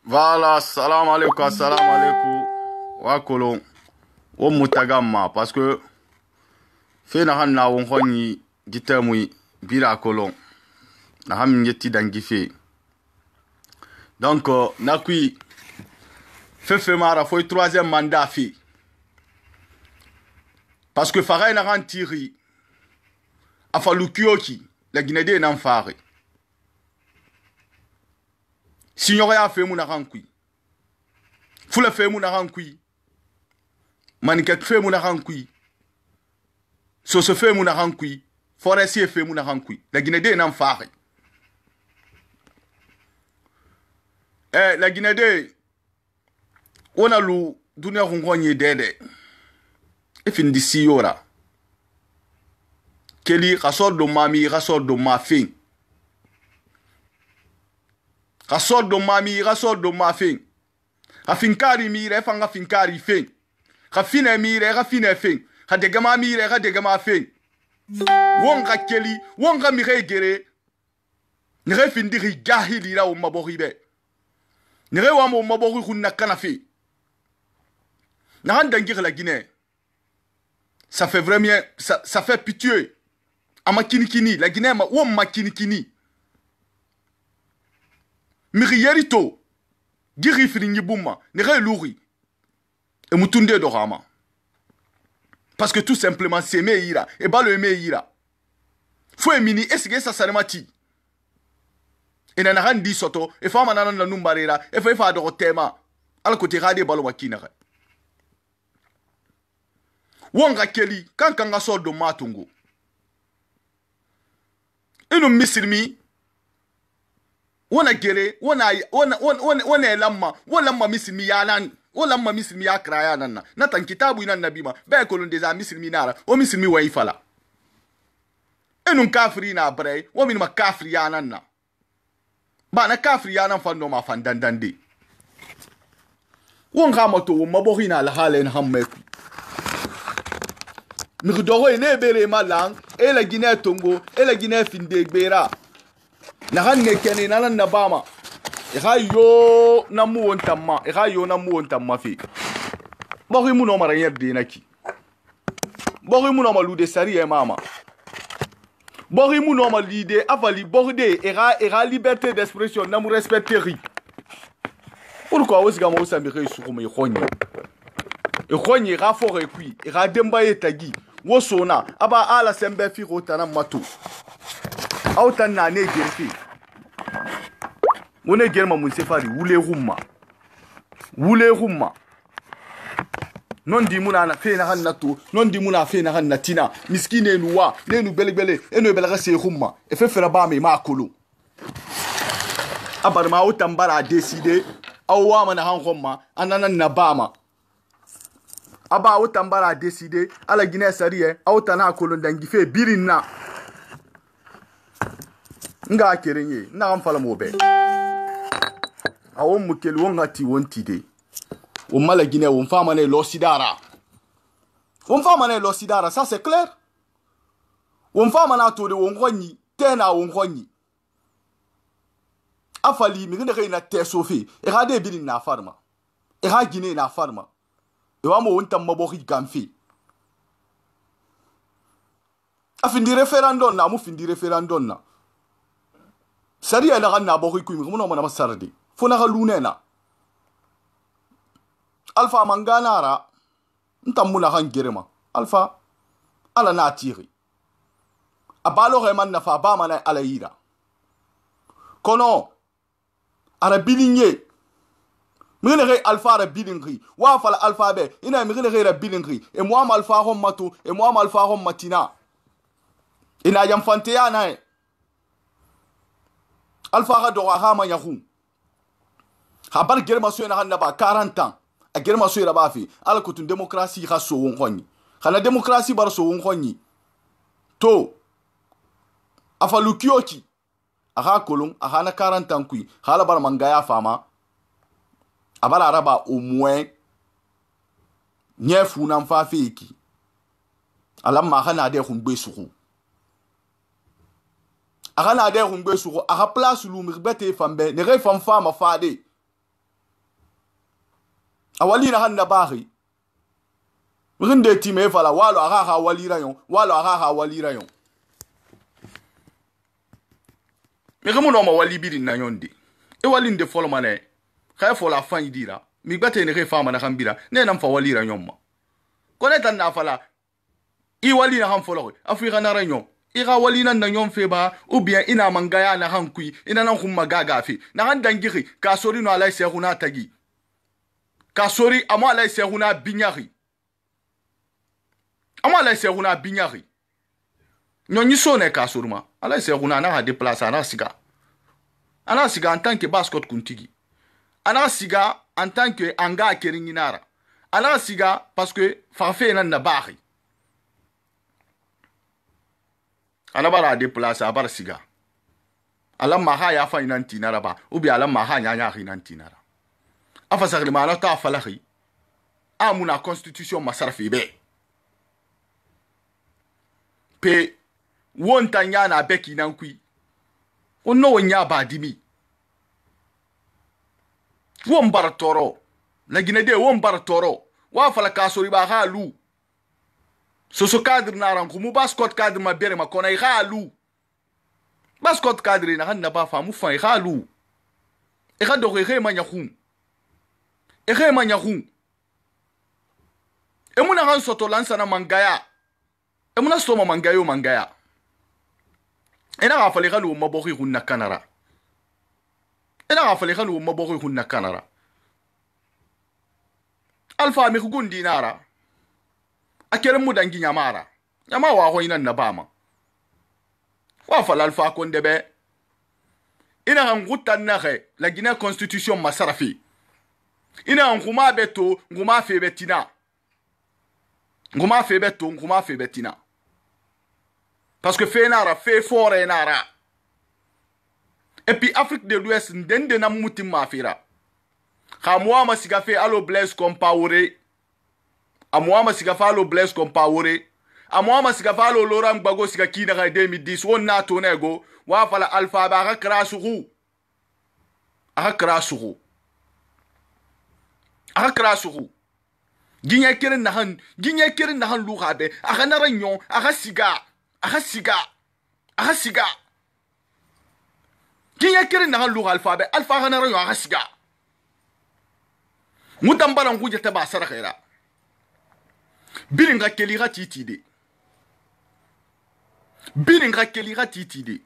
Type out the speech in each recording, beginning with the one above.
Voilà, salam alaikum, salam alaikum. Wa kolon. O mutagama parce que fe na han na won honni gitamui bira kolon. Na ham yetti dangi fe. Donc na kui fe mara foi troisième mandat fe. Parce que faray na ran tiri afalu kyoki la Guinée nan fare. Signore a fait mon arankui. Fula fait mon arankui. Maniket fait mon arankui. Soso fait mon arankui. Forestier fait mon arankui. La Guinée n'en fare. La Guinée, on a lu dunia rungonye dede. Et fin d'ici yora. Keli rasol do mami, rasol do mafin. Rasol do mami, rasol do mafin. Rafinkari mire, fanga finkari fin. Rafine mire, rafine fin. Radegama mire, radegama fin. Wonga keli, wonga mire gere. Nire findiri gahili la o maboribe. Nire wamo mabori hunna kanafi. Naran dangir la Guinée. Ça fait vraiment, ça fait pitié. Ama kinikini, la Guinée ma wom ma kinikini. Miriyerito. Giri firingi bouma. Nire louri. Et moutunde dorama. Parce que tout simplement, c'est meira. Et pas le meira. Faut emini, est-ce que ça s'arrête? Et n'a rien dit soto. Et femme n'a n'a numbarera. Et fait faire de thème. Alors que tu rades balo wakinare. Wanga keli, quand kanga sort de matungo. Et nous misilmi. Wana gere, wana lamma, wana misilmi yalan. Wala ma misilmi ya kraya nanna. Natan kitabu ina nabima. Be kolon deza misilmi nara. O misilmi wa ifala. Enun kafri na brey. O min ma kafri ya nanna. Ba na kafri ya nan fando ma fandandande. Won ramato wo mabori na la halen hammeku. Migdoro ene bere malang. E la Guinée Tongo. E la Guinée finde gbera. Na hanne kene na nan nabama. Yo namu ontama, yo namu ontama fi. Bori mu no mara yebde naki. Bori mu no malu de sari e mama. Bori mu no malu de avali borde era liberté d'expression namu respecter. Pourquoi osga mo samire sur me khonyi. E khonyi ra fort e kui, era demba etagi. Wo sona aba ala sembe fi rotana matu. Autan na ne gerfi. On est germa munsefari wule rumma non di muna na fe na hanatu non di muna fe na hanatina miskine nuwa nenu belebele eno belaga se rumma e fe fera ba me ma kolo abar ma utambara décider awwa mana han rumma ananan na bama aba utambara décider ala Guinée sariye awtana kolo dangi fe birinna nga kerenye na am fala mobe awon mukel won hati won tide on mala Guinée on fama ne losidara ça c'est clair on fama na to de won gonni tena won gonni afali mi ngene na te sofi e rade bi na farma e ha Guinée na farma e wa mo on tam mabori gamfi afindi referendum na mu findi referendum na sariya na ganna bori ku mi mo na masardi fona galunena alpha manganara ntamuna hangerema alpha ala na tiri abalo reman na fa ba mana ala ira kono ara bilinye mine re alpha ara bilinri wa fala alpha be ina mine re ra bilinri e moi mal alpha hom matu e moi mal alpha hom matina ina yam fanteya na alpha ga do ha ma yahu habar germa so na hanna ba 40 ans a germa so ira ba fi ala kutun démocratie ga so won khonni khana démocratie bar so won khonni to afalu kyoki aga kolon aga na 40 ans kui hala bar mangaya fama abala araba au moins nyefu na mfa feki ala ma khana de khumbe suku aga na de khumbe suku aga place lu mirbete fambe ne re fam fama fade awali na han na bahi rinde time fala walo aha wali rayon walo aha wali rayon me kamo no ma wali biri na yonde e wali nde folo mane khay fola fan yidira mi gbate ne refa mana khambira ne nam fa wali rayon ma koneta na fala i wali na han folo afrika na rayon i ga wali na nyon fe ba ou bien ina mangaya na han kui ina nan khumma gaga fi na han dangiri ka sori no alay sekhuna tagi ka sori amo alay sekhuna binyari amo alay sekhuna binyari nyon ni sone ka soruma alay sekhuna na ha déplacer na siga ana siga en tant que bascot kuntigi ana siga en tant que anga keringinara ana siga parce que farfe na nabahi ana bara déplacer abar siga ala maha ya fa inanti naraba ou bien ala maha nya nya inanti nara afa sagri mana ta falahi amuna constitution masarfi be pe wonta nya na beki nankui ono nya badimi won bar toro la ginede won bar toro wa fala kasori ba halu soso cadre naran kumu bascot cadre ma bere ma kona halu bascot cadre na hanna ba famu fa halu e ga dogo e ma nyakhum e ma nyakhum e muna han soto lansa na mangaya e muna soma mangayo mangaya ina ga fali galu mabokhi hunna kanara ina ga fali galu mabokhi hunna kanara alfa mi gundi nara akere mudangi nyamara nyama wa ho ina nabama wa fala alfa kondebe ina ga nguta nahe la Guinée constitution masarafi ina nguma beto nguma fe betina nguma fe beto nguma fe betina parce que fait nara fait fort nara et puis Afrique de l'Ouest ndende na muti mafira khamwa masiga fait allo Blaise Compaoré amwa masiga fa allo Blaise Compaoré amwa masiga fa allo Laurent Gbagbo siga kina ga 2010 wonna to nego wa fala alpha ba ga krasuhu aka krasuhu ginya kirin na han lu habe aka naranyo aka siga ginya kirin na han lu alpha ga naranyo aka siga mutambala nguje ta ba sara khaira biringa kelira titide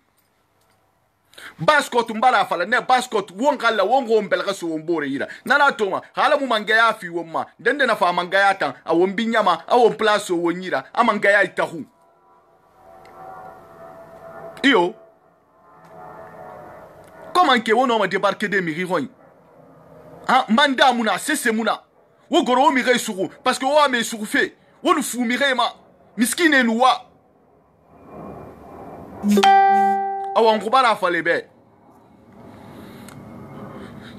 bascot mbala fala ne bascot wongala wongo mbelga so wombore ira nana toma hala mu mangaya fi womma dende na fa mangaya tan awon binyama awon place wonyira amangaya itahu iyo comment que wono ma débarquer de miriroy ah manda muna sese muna wo goro mi re suru parce que wa me suru fe wo nu fu mi re ma miskine nuwa awon kubara falebe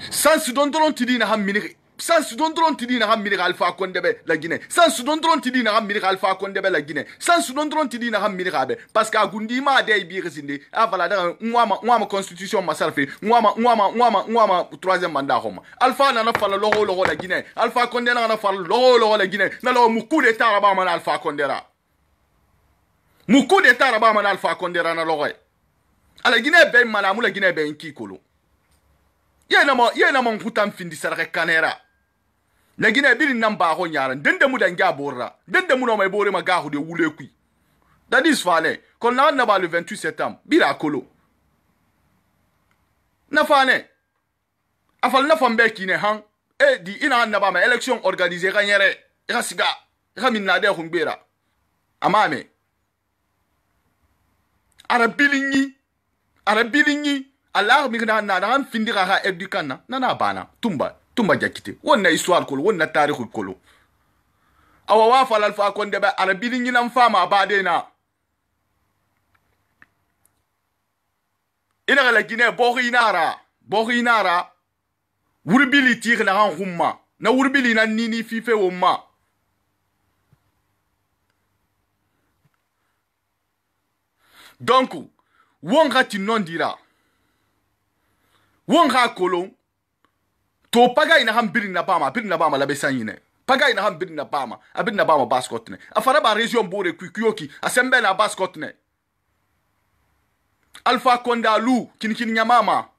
sans dondron tidi na hamminiri sans dondron tidi na hamminiri alpha kondebe la Guinée sans dondron tidi na hamminiri alpha kondebe la Guinée sans dondron tidi na hamminiri abe parce que agundi ma de bi resinde avala da ngwama constitution masarfi ngwama troisième mandat homa alpha na fala logo la Guinée alpha konde na fala logo la Guinée na lo mu coup d'état raba man alpha kondera mu coup d'état raba man alpha kondera na logo ala Guinée be malamu la Guinée be nkikolo yena mo nkutam findi saraka kanera la Guinée biri namba ho nyara dende mu danga borra dende mu no may bore ma gahu de wule kui that is fane kon na ba le 28 septembre bira kolo na fane afal na fambe kine han e di ina na ba ma election organisée kanyere rasiga raminna de humbera amame arabilinyi Allah mi na na findira ha edukana na bana tumba jakite wonna histoire kolo wonna tarikh kolo awa wa falal fa kon de ba arabilinyi nan fama bade na ina la Guinée borinara wurbili tir na han humma na wurbili na nini fife womma donc wonga ti non dira wonga kolo to paga ina ham birin na bama la besanyine paga ina ham birin na bama baskotne afara ba region bore kuyoki asembe na baskotne Alpha Konda Lu kin nyamama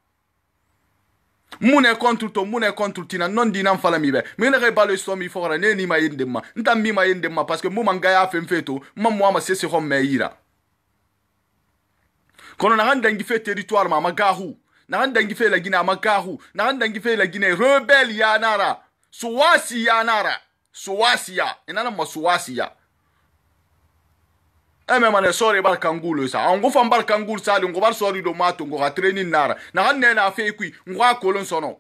mune contre tina non dinam fala mibe mena re balo somi fora ne ni ma yendema ntam mi ma yendema parce que muma ngaya femfeto mamwa ma sese ko meira kono na ganda ngi fe territoire ma magahu na ganda ngi fe la gina magahu na ganda ngi fe la gina rebel ya nara suwasi ya nara suwasiya inana ma suwasiya eme mane sori bar kangulu sa ango fam bar kangulu sa ngo bar sori do mato ngo ga training nara na hanne na fe kui ngo a kolon sono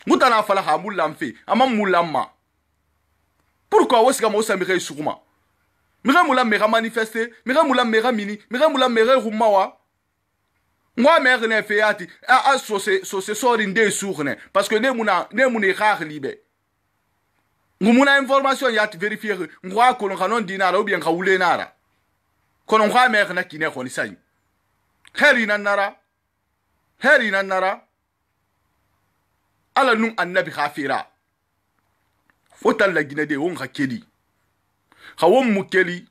nguta na fala ha mulam fe ama mulamma pourquoi wosga mo sa mi re sukuma mi ga mulam me ga manifester mi ga mulam me ga mini mi ga mulam me ga rumawa ngwa me ne fe ati a so se sori nde sourne parce que ne muna ga libe ngumuna information ya te vérifier ngwa ko non dinara ou bien ka wule nara kono ngwa me na kine ko ni sai heri nan nara ala nun annabi khafira fotal la gine de won khakeli khawon mukeli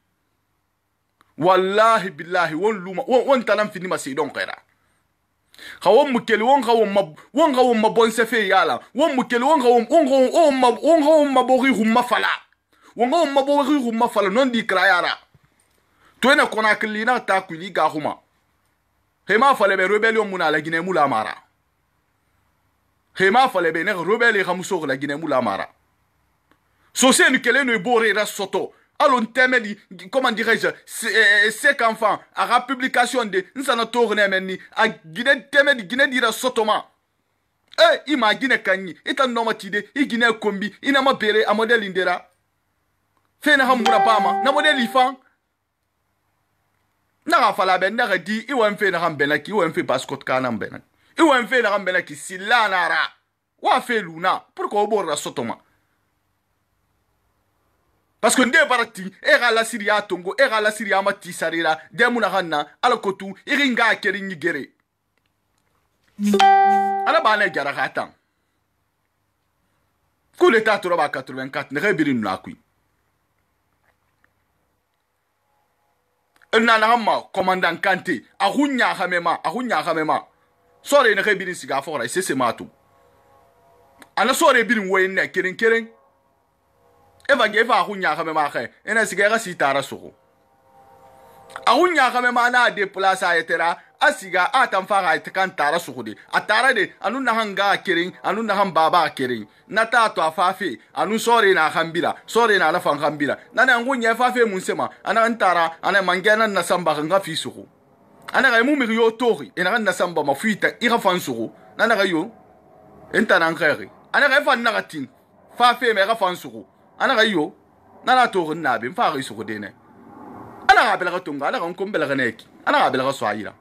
wallahi billahi won luma won talam fini ma sidon khaira khawon mukeli won khawon ma bon sefe yala won mukeli won khawon ma bori humma fala won khawon ma bori humma fala non di krayara to ena kona klina ta kuli ga huma hema fale be rebellion muna la gine mula mara hema fale be ne rebellion khamuso la gine mula mara so c'est une kele no bore ra soto alon temedi comment dirais-je c'est qu'enfant à la publication de nsana tourne menni a gine temedi gine dira sotoma imagine kanyi ita nomatide I gine kombi ina mabere a model indera fena hamura pama na model ifan na ga fala ben na di iwan fe na hambena ki iwan fe passport kana mbena iwan fe na hambena ki silana ra wa fe luna pourquoi obora sotoma parce que nde barati era la Syria tongo era la Syria mati sarira demuna hanna ala kotu iringa keri ngere ala bana jara khatan coup d'état to ba 84 ne rebirin na kui na hamma commandant Kanté ahunya hamema sore ne rebirin siga fora c'est matu ana sore birin woyne keren eva gefa ahunya kame ma khe ena sigara sitara soko ahunya kame ma na déplacer ayetera asiga atamfara aytekan tara soko de atara de anu na hanga kering anu na hambaba kering nata to afafe anu sore na khambira sore na la fan khambira nana ngunya afafe munsema ana antara ana mangena na samba nga fi soko ana ga mu mi yo tori ena na samba mafuita ira fan soko nana ga yo entana ngere ana ga fan na gatin fafe me ga fan soko ana ga yo nana to gna be mfa ga iso dene ana ga bela ga tunga ana ga nkombela ga neki ana ga bela ga swahira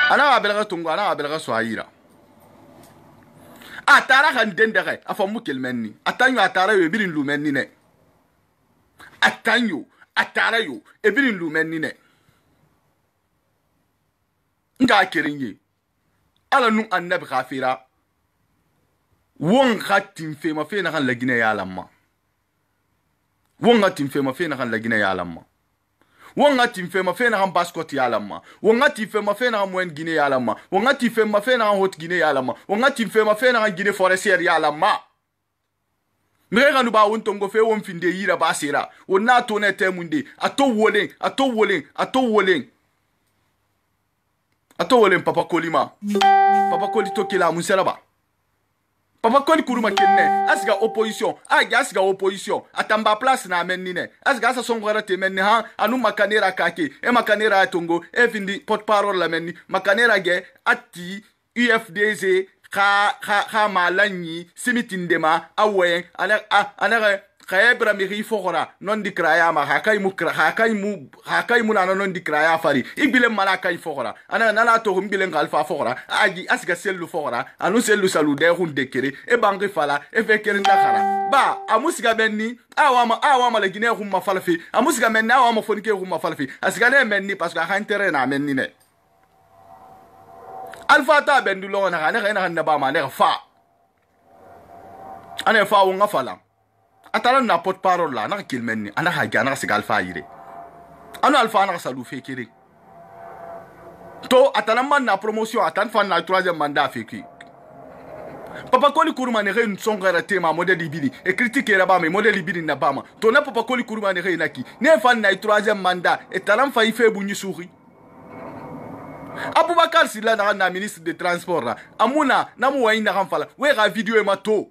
ana ga bela ga tunga ana ga bela ga swahira atara ga ndende ga afa mukel menni atanyo atara yo birin lu menni ne atanyo atara yo e birin lu menni ne nga kerinye ala nu annabi khafira won khatim fe ma fe na kan lagine ya lamma won khatim fe ma fe na kan lagine ya lamma won khatim fe ma fe na kan baskot ya lamma won khatim fe ma fe na kan moyen gine ya lamma won khatim fe ma fe na kan hot gine ya lamma won khatim fe ma fe na kan gine forestier ya lamma mire kanu ba won tongo fe won finde yira basira won na to ne temunde ato wolen papa kolima papa koli to kila musela ba papa koli kuruma kenne asga opposition asga opposition atamba place na menine asga asa songora te menni ha anu makanera kake e makanera tongo e findi porte parole la menni makanera ge atti UFDZ kha malanyi simitindema awen ana khaybra mi ri fogora non di kraya ma hakay mu na non di kraya fari ibile malaka i fogora ana nala to mbile ngalfa fogora agi asga sellu fogora anu sellu salu de hunde kere e bangi fala e fekere ndakara ba amusiga benni awama le gine humma falfi amusiga menni awama fonike humma falfi asga ne menni parce que ha intérêt na menni ne alfa ta bendu lo na na ba ma ne fa ane fa wonga fala atala na porte parole la na kilmenni ana ha ga na sigal fa yire anu alfa na salu fekiri to atala man na promotion atan fa na troisième mandat feki papa koli kuruma ne re son gara tema modèle ibidi et critique era ba me modèle ibidi na ba ma to na papa koli kuruma ne re naki ne fa na troisième mandat et talam fa ife bunyi souri Aboubakar Silla na ministre des transports là amuna na mu wayi na kan fala we ga video e mato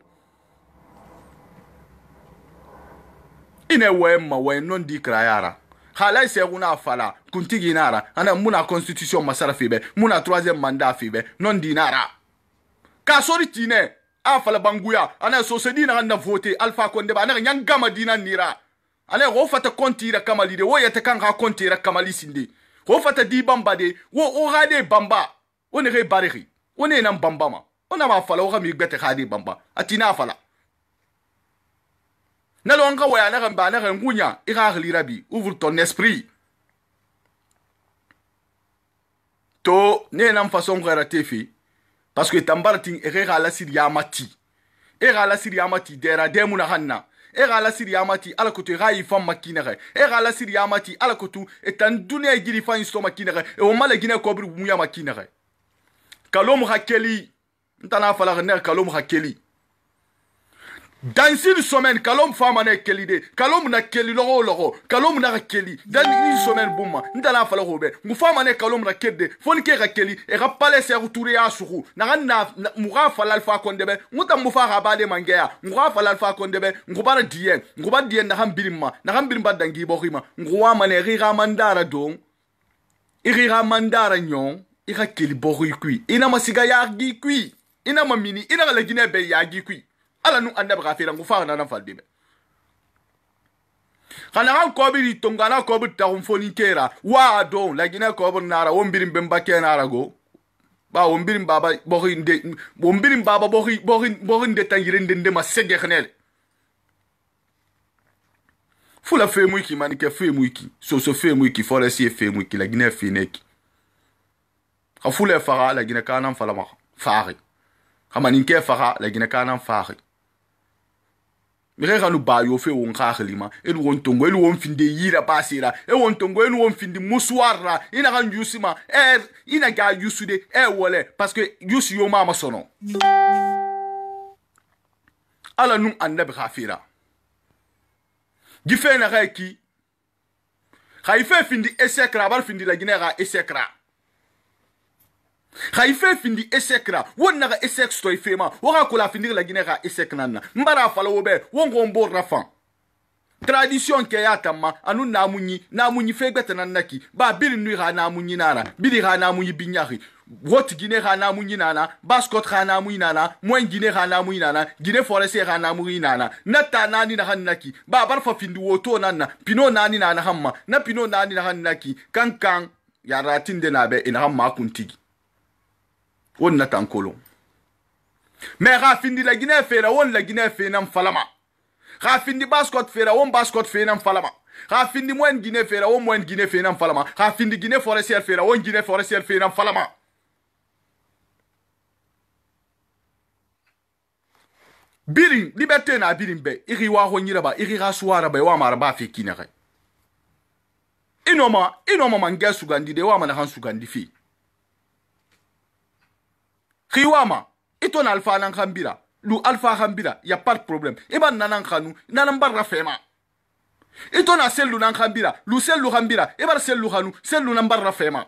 ine wemma we non di krayara hala se una fala kuntigi nara ana muna constitution masara fibe muna troisième mandat fibe non di nara ka sori tine a fala banguya ana so se dina na voter alpha konde ba na nyangama dina nira ana go fata kontira kamali de wo yete kan ga kontira kamali sinde go fata di bamba de wo o gade bamba on re bariri on est nan bamba ma on a ma fala o ga mi gbete gade bamba atina fala na lo nga waya na gamba na ngunya ira rabi ouvre ton esprit to ne nan façon gara tefi parce que tambartin ira la siriyamati dera demuna hanna ira la siriyamati ala kotu rai fam makinere ira la siriyamati ala kotu etan dunia giri fa insto makinere e o mala gina kobri muya makinere kalom hakeli ntana fala ne kalom hakeli dans une semaine kalom fama na kelide kalom na keli logo kalom na keli dans une semaine buma ndala fala robe mu fama na kalom na kedde fon ke ga keli e ga pale se retouré à suru na muga fala alfa kondebe muta mu fa ga bade mangea muga fala alfa kondebe ngubara dien na hambirimma dangi bokhima nguwa mane riga mandara don iriga mandara nyon ira keli bokhui kui ina masiga ya gi kui ina mamini ina la gine be ya gi kui ala nu anda ba fera ngu fa na falde be kana kan ko bi tongana ko bi ta foni kera wa don la gina ko bi nara wombirim bemba kenara go ba wombirim baba bohin de tangire de ma sege khnel fula fe muiki manike fe muiki so fe muiki fora si fe muiki la gina fe neki khafula fara la gina kana fala ma fari kama ninke fara la gina kana fari Mireka nu ba yo fe won khalima elu won tongo elu won finde yira pasira e won tongo elu won finde muswara ina kan yusima ina ga yusude wole parce que yusu yo mama sono ala nu annabi khafira gife na reki khaife finde esekra bar finde la ginera esekra khaife findi esekra wonna ga esek sto ifema waka kula findi la ginera eseknana mbara fala wobe wongo mbo rafan tradition ke yatama anu namunyi fegbete nanaki ba biri nui ga namunyi nara biri ga namunyi binyari wot gine ga namunyi nana baskot ga namunyi nana mwen gine ga namunyi nana gine forese ga namunyi nana nata nani na hanaki ba barfa findi woto nana pino nani nana hamma na pino nani na hanaki kankan ya ratinde nabe ina hamma kuntigi on natan kolon mais rafindi la Guinée fera on la Guinée fera falama rafindi baskot fera on baskot fera falama rafindi moyen Guinée fera on moyen Guinée fera falama rafindi Guinée forestière fera on Guinée forestière fera falama birin liberté na birin be iri wa ho nyira ba iri rasuara ba wa mara ba fe kinere inoma manga sugandi de wa mana han sugandi fi Khiwama, ito na alpha nan khambira, lu alpha khambira, y a pas de problème. Iban nanan khanu, nanan barra fema. Ito na sellu nan khambira, lu sellu khambira, ibar sellu khanu, sellu nan barra fema.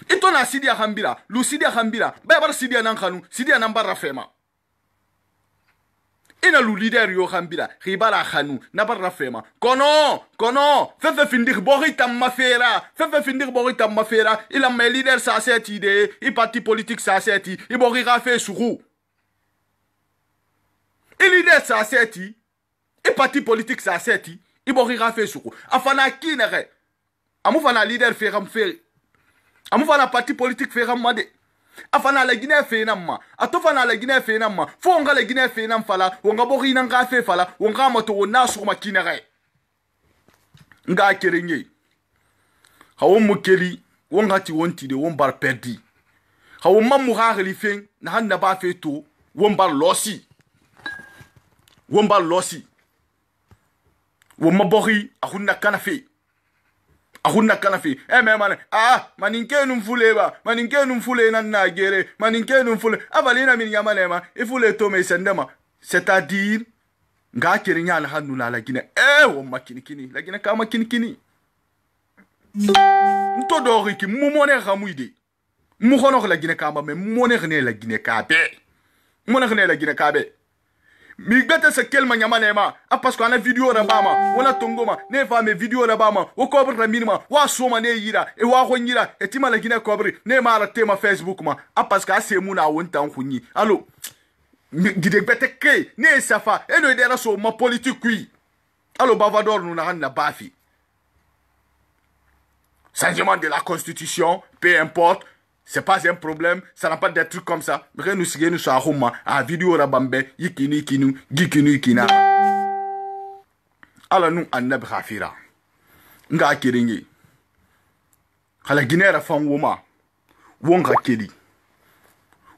Ito na sidia khambira, lu sidia khambira, ba bar sidia nan khanu, sidia nan barra fema. Ina lu leader yo khambira, khibara khanu, na barra fema. Kono, fefe findir bori tam mafera, il a mes leader sa cette idée, il parti politique sa cette, il bori rafe sourou. Il leader sa cette, il parti politique sa cette, il bori rafe sourou. Afana kinere, amufana leader feram fer, amufana parti politique feram made. Afana la Guinée fenamma atofana la Guinée fenamma fonga la Guinée fenam fala wonga bori nanga fe fala wonga mato wona sur makinere nga kerenye hawon mukeli wonga ti wonti de won bar perdi How mammu hagli fin, Nahana Bafe to, Womba Lossi. Womba Lossi. Womabori, Ahuna Kanafi. Ahuna Kanafi. Eh, man, maninke num fuleba, maninke num fule na gere, maninke num fule. Avalina min yamanema, if fule to me sendema. C'est-à-dire, nga kirinya na hanu na la Guinée. Womma kinikini, la Guinée kama kinikini. Ntodori ki mumone ramuide. Mouhono la Guinée kama, mais monerne la Guinée kabe. Monerne la Guinée kabe. Migbete se kelma nyamanema parce qu'on a vidéo rabama on a tongoma ne va me vidéo rabama o kobre raminima wa soma ne yira e wa honyira e tima la Guinée kobre ne mara tema Facebook ma parce que ase muna wonta hunyi allo gide bete ke ne safa e no dera so ma politique kui allo bavador nous na hanna bafi changement de la constitution peu importe. C'est pas un problème, ça n'a pas des trucs comme ça. Mais nous sigons sur Ahoma, à vidéo rabambe, yikini kinu, gikinu kina. Alors nous, en Nebrafira. Nga kiringi. Hala Guinée rafan woma. Wonga keli.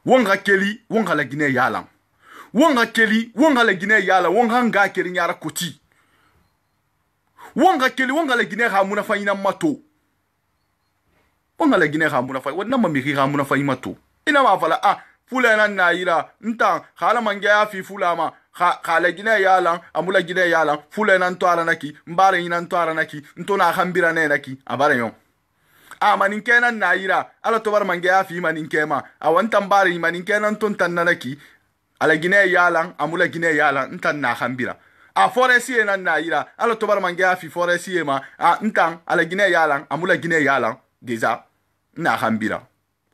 Wonga keli, wonga la Guinée yalang. Wonga keli, wonga la Guinée yala, wonga nga kiringi ara koti. Wonga keli, wonga la Guinée ramuna fayina mato. Wonga la Guinée ramuna fay wadna mamiri ramuna fay mato ina ma fala fula nan naira nta khala mangaya fi fula ma khala Guinée yala amula Guinée yala fula nan to naki mbare nan to naki ntona khambira ne naki abare yon maninke nan naira ala to bar mangaya fi maninke ma awanta mbare maninke nan ton tan naki ala Guinée yala amula Guinée yala ntan na khambira foresi nan naira ala to bar mangaya fi foresi ma ntan ala Guinée yala amula Guinée yala déjà na hambira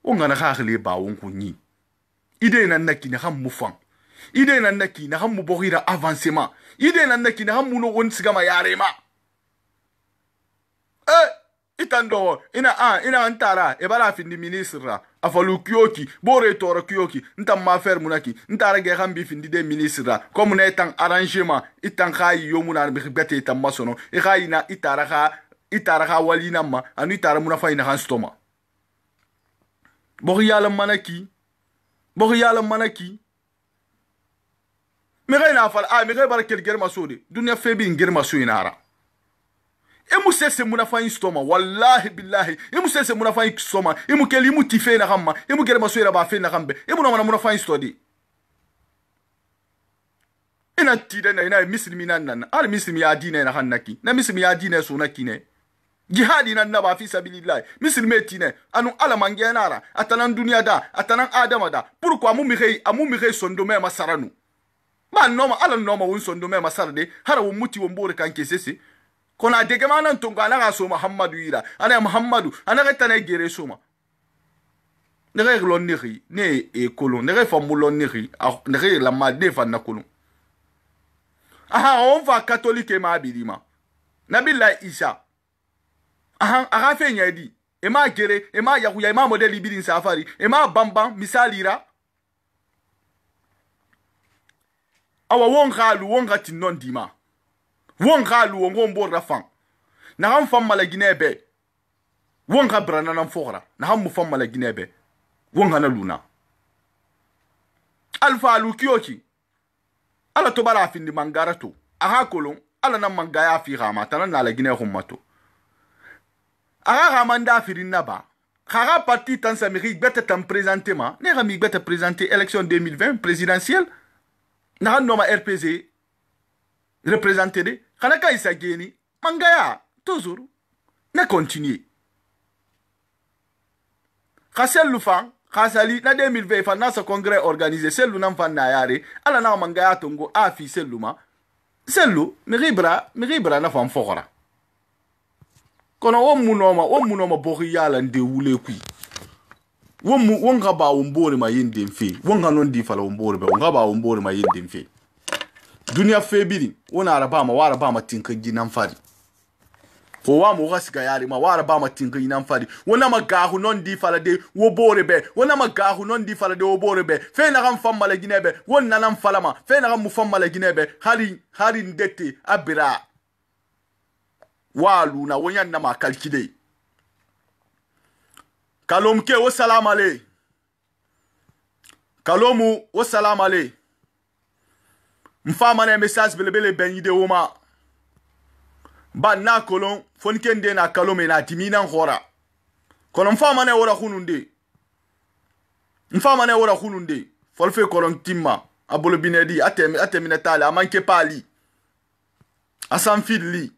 on na khakhle ba won kunyi ide nan naki na ham mufan ide nan naki na ham muborira avancement ide nan naki na ham muno won sigama yarema itando ina antara e bala findi ministre afalu kyoki bore toro kyoki ntam ma faire munaki ntara ge hambi findi de ministre comme na etan arrangement itan khayi yomuna bi khibete itan masono e khayina itara walina ma anu itara muna fayna han stoma bori yala manaki me gayna fal me gay barakel germa sode dunya febi germa so inara emu sese muna fayin stoma wallahi billahi emu sese muna fayin stoma emu keli mu tife na hamma emu germa so ira ba fe na hambe emu na muna fayin stodi ina tide na ina muslimi nan al muslimi ya dine na hannaki na muslimi ya dine so nakine jihadi nan naba fi sabilillah muslimi ne anu ala mangenara atanan duniya da atanan adama da pourquoi mu mi xey sondo me masaranu ba noma ala noma won sondo me masarde hara won muti won bore kan kesese kona dege manan tonga na ga so muhammadu ira ana muhammadu ana ga tane gere soma ne ga lon niri ne e kolon ne ga famulon niri ne ga la madde fa na kolon on va catholique ma bilima nabilla isa aga fe nyadi e ma gere e ma yakuya e ma modeli bidin safari e ma bambam misalira awa wonga tinon dima wonga wongo rafan na ham fam mala ginebe wonga brana nan fora na ham fam mala ginebe wonga na luna alfa lukioki ala to bala findi mangarato aha kolon ala na mangaya fi rama tan na la Guinée hummato aga ramanda firin naba khaga parti tan samiri bete tan présenter ma ne rami bete présenter élection 2020 présidentielle na noma RPZ représenter de kana kai sageni mangaya toujours ne continuer khasel lufan khasali na 2020 fa na sa congrès organisé selu nan fan na yare ala na mangaya tongo afi seluma selu miribra na fam fokora kono womunoma bori yala nde wule kui wonga ba wombore ma yende mfe wonga non di fala wombore be wonga ba wombore ma yende mfe dunia febiri wona araba ma wara ba ma tinka ginan fari ko wa mo gasga yari ma wara ba ma tinka ginan fari wona ma gahu non di fala de wo bore be wona ma gahu non di fala de wo bore be fe na gam famma la ginebe wonna nan fala ma fe na gam mu famma la ginebe hari ndete abira walu na wonyan na ma kalkide kalomke wa salam ale kalomu o salam ale mfa mane message belebele ben yide woma ba na kolon fonkende na kalome na timina ngora kono mfa mane wora khununde folfe kolon timma abolo binedi atemina tale amanke pali asan fidli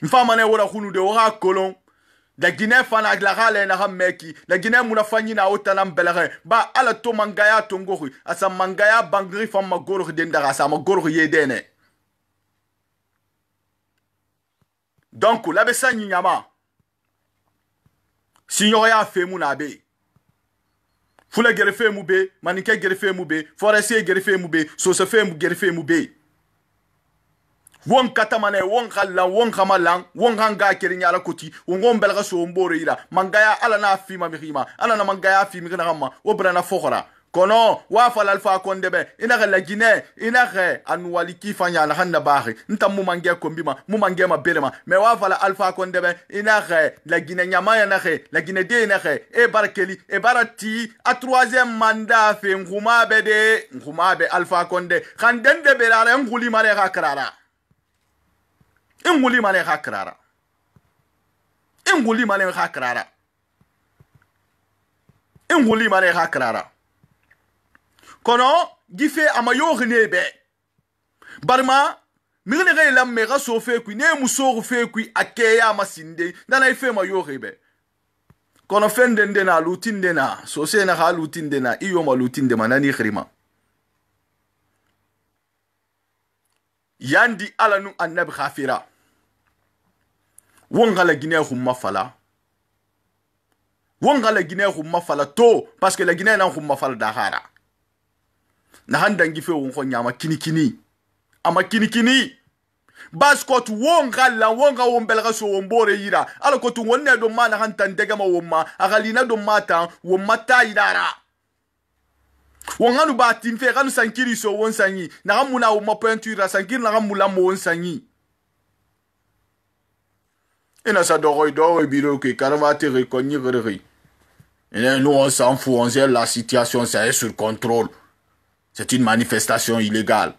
mfa mane wora khununde wora kolon la Guinée fana la gale na meki la Guinée muna fanyi na otana mbelere ba ala to mangaya tongori asa mangaya bangri fam magoro dendara sa magoro yedene donc la besa nyama signor ya fe muna be fula gerefe mu be manike gerefe mu be forestier gerefe mu be so se fe mu gerefe mu be won katamane won khalla won khamalang won hanga kirinya la koti won belga so mbore ira mangaya ala na fima mihima ala na mangaya fimi kana gamma obrana fokhora kono wa fal alfa kondebe ina la Guinée ina re anwaliki fanya na hanna bahi nta mu mangia kombima mu mangia mabelema me wa fal alfa kondebe ina re la Guinée nyama ya na re la Guinée de ina re e barkeli e barati a troisième mandat fe nguma be alfa konde khandende belare nguli mare hakrara inguli mane hakrara kono gife amayo gnebe barma mirne re la mega so fe ku ne muso fe ku akeya masinde dana ife mayo gnebe kono fendende na lutinde na so se na ha lutinde na iyo ma lutinde manani khirima yandi alanu annab khafira wonga la Guinée khumma fala to parce que la Guinée na khumma fala dahara na handangi fe won nyama kinikini ama kinikini baskot wonga wombelga so wombore yira ala ko tu wonne do mana hantan dega ma womma agalina do mata womata idara wonganu ba timfe kanu sankiri so won sanyi na gamuna womma peinture sankiri na gamula mo won sanyi ina sa dogoy biro ke karavate rekonyi gere et nous on s'en fout on gère la situation ça est sur contrôle c'est une manifestation illégale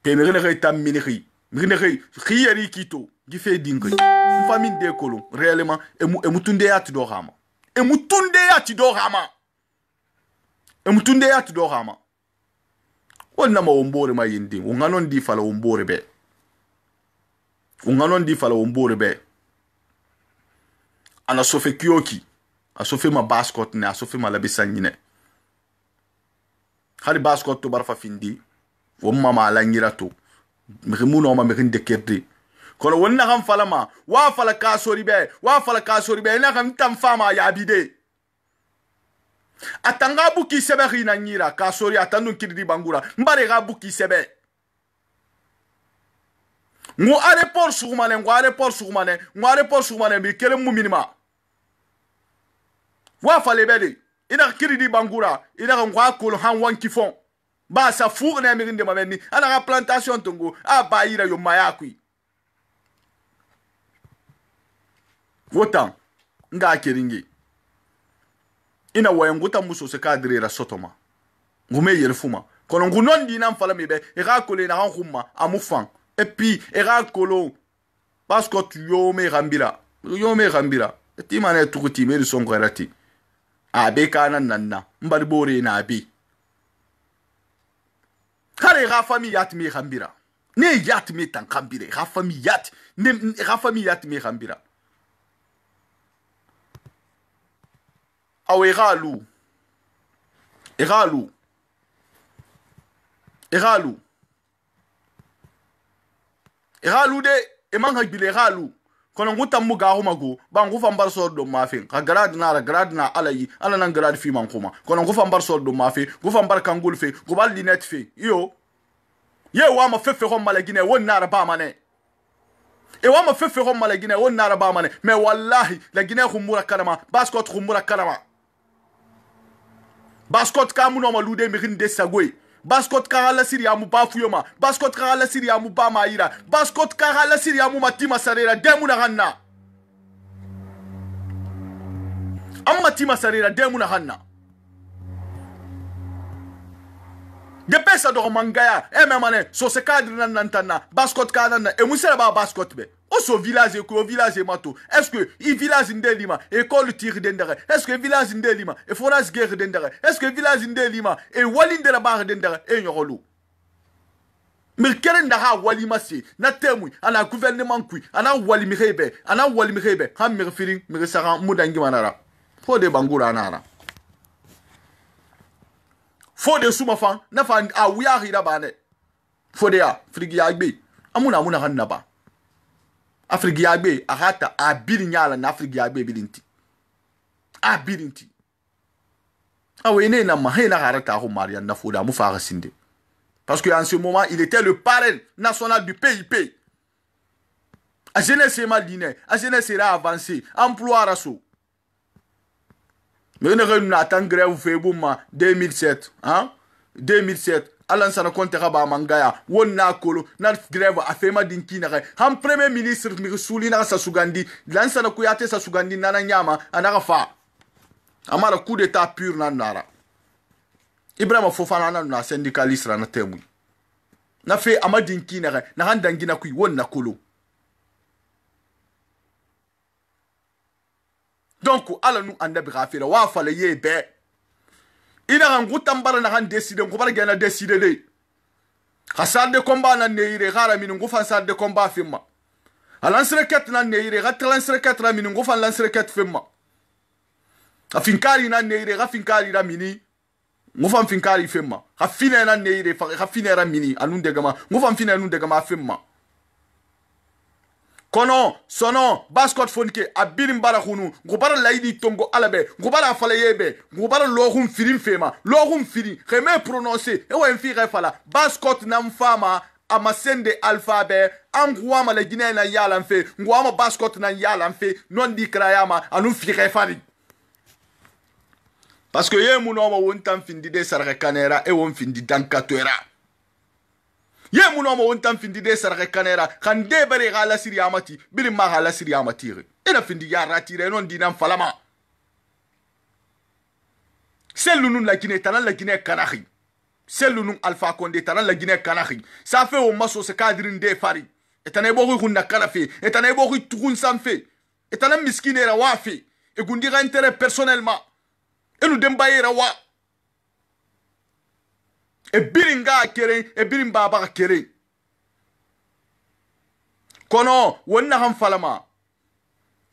pemerere tam miniri miniri khiyari kito gife dingue famille de colon réellement emutunde yati do rama onna ma wombore ma yindi unganon di fala wombore be ana sofe kyoki a sofe ma bascot ne a sofe ma labisanyine hari bascot to barfa findi womma ma la nyirato mrimuno ma mrin de kerde kono wonna kam falama wa fala kasori be na kam tam fama ya bide atanga buki sebe rina nyira kasori atandu kidi bangura mbare ga buki sebe ngo aéroport sugmane mi kere mu minima wa fale bede ina kiridi bangura ina ngwa kolo han wanki fon ba sa four na mi ngende mabeni ana ga plantation tongo a ba ira yo mayakui wotan nga kiringi ina wayanguta muso se kadre ra sotoma ngume yerfuma kono ngunon dina mfala mebe e ga kole na han khumma amufan et puis era kolo parce que tu yo me rambira ti mane tukuti me son grati abe kana nanna mbari bore na abi kare ga famille yat me rambira ne yat me tan rambira ga famille yat me rambira awe galu de emanga bile galu kono nguta muga ho mago ba ngufa mbar so do mafi ka grad na alayi ala nan grad fi man kuma kono ngufa mbar so do mafi ngufa mbar kangul fe go bal linet fe yo ye wa ma fefe ho malagine won nara ba mane e wa ma fefe ho malagine won nara ba mane mais wallahi la gine khumura karama baskot khumura karama baskot kamuno ma lude mi rinde sagwe baskot karala siria mu ba fuyoma baskot karala siria mu ba maira baskot karala siria mu matima sarera demuna hanna amma tima sarera demuna hanna Depuis ça do mangaya e me mané so se cadre nan nantana bascot kana e musela ba bascot be o so village ko village mato est-ce que i village ndelima école tir dendere est-ce que village ndelima e forage guerre dendere est-ce que village ndelima e walinde la barre dendere e nyolo mais keren da ha wali masi na temu ana gouvernement kui ana wali mirebe ha mi refiri mi resara mudangi manara fo de bangura nara fo de suma fan na fan a wiya hira bane fo de ya frigi yagbe amuna hanna ba afrigi yagbe a hata a birin yala na afrigi yagbe bilinti a bilinti awe ne na mahena harata ho marian na fo da mu fara sinde parce que en ce moment il était le parrain national du PIP a jeunesse maline a jeunesse sera avancé emploi raso. Mais on a attendu grève Febouma 2007, hein? 2007. Alan sana konte raba mangaya. Won na kolo na grève a fait ma dinki na. Ham premier ministre Mirisuli na sa sugandi. Lan sana kuyate sa sugandi nana nyama anara fa. Amara coup d'état pur na nara. Ibrahima Fofana na syndicaliste na temu. Na fait amadinki na na handangi na kuyi won na kolo. Donc, ala nous anda bi rafira wa fala yebe. Ina ngutambara na han décider ko bar gena décider de. Khasar de combat na neire gara min ngufan sar de combat fimma. Alans requête na neire ga trans requête na min ngufan lans requête fimma. Afinkari na neire ga finkari ra mini ngufan finkari fimma. Khafine na neire fa khafine ra mini anun de gama ngufan fine anun de gama fimma. Kono sono bascot fonke abirim bara khunu ngubara laidi tongo alabe ngubara fala yebe ngubara lohum firim fema lohum firi kheme prononcer e wa mfi fala bascot nam fama amasende alphabet angwama la guinée na yala mfe ngwama bascot na yala mfe non di krayama anu fi fari parce que ye muno ma wontam findi de sarga kanera e won findi dankatera ye muno mo wontam findi de sarga kanera kan de bare gala siriyamati birim ma gala siriyamati ina findi ya ratire non dinam falama selunun la Guinée tanan la Guinée kanahi selunun Alpha Condé tanan la Guinée kanahi ça fait au maso se cadrin de fari etane bo hunna kanafi etane bo tukun samfe etane miskine ra wafi e gundira intérêt personnellement et nous dembayera wa e biringa kere e birin baba kere kono wonna han falama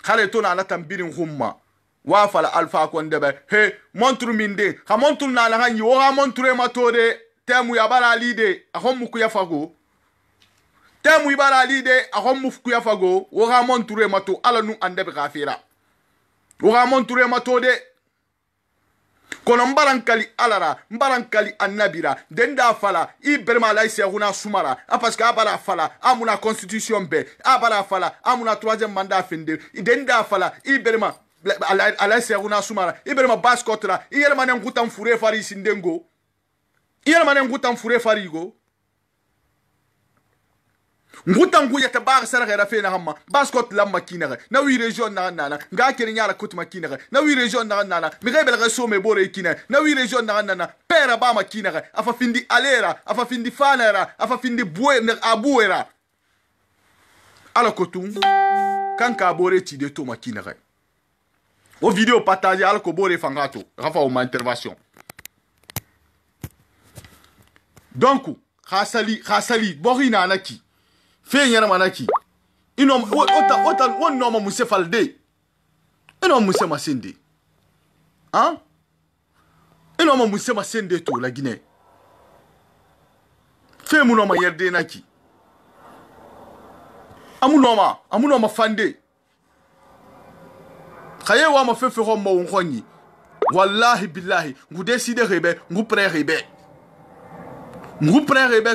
khare to na latan birin humma wa fala Alpha Condé be he montru minde ha montru na la han yo ha montru ma to de temu ya bara lide a hom ku ya fago temu ibara lide a hom ku ya fago wo ha montru ma to ala nu ande be gafira wo ha montru ma to de kono mbarankali alara mbarankali annabira denda fala I berma laisse huna sumara parce que abara fala amuna constitution be abara fala amuna troisième mandat finde denda fala I berma laisse huna sumara I berma baskotra I yerma ngutam fure fari sindengo I yerma ngutam fure farigo ngutangu ya tabar sara gara fe na hamma baskot lamma kinere na wi region na nana nga kere nyara kutuma kinere na wi region na nana mi rebel reso me bore kinere na wi region na nana pera ba ma kinere afa findi alera afa findi fanera afa findi bue ne abuera ala kotum kanka bore ti de to ma kinere o vidéo partager ala ko bore fangato rafa o ma intervention donc khasali borina naki fe nyara manaki inom ota won no ma musse falde inom musse masende hein inom ma musse masende to la Guinée fe mu no ma yerde naki amu no ma fande khaye wa ma fe ho mo nkhonyi wallahi billahi ngu décider rebe ngu pré rebe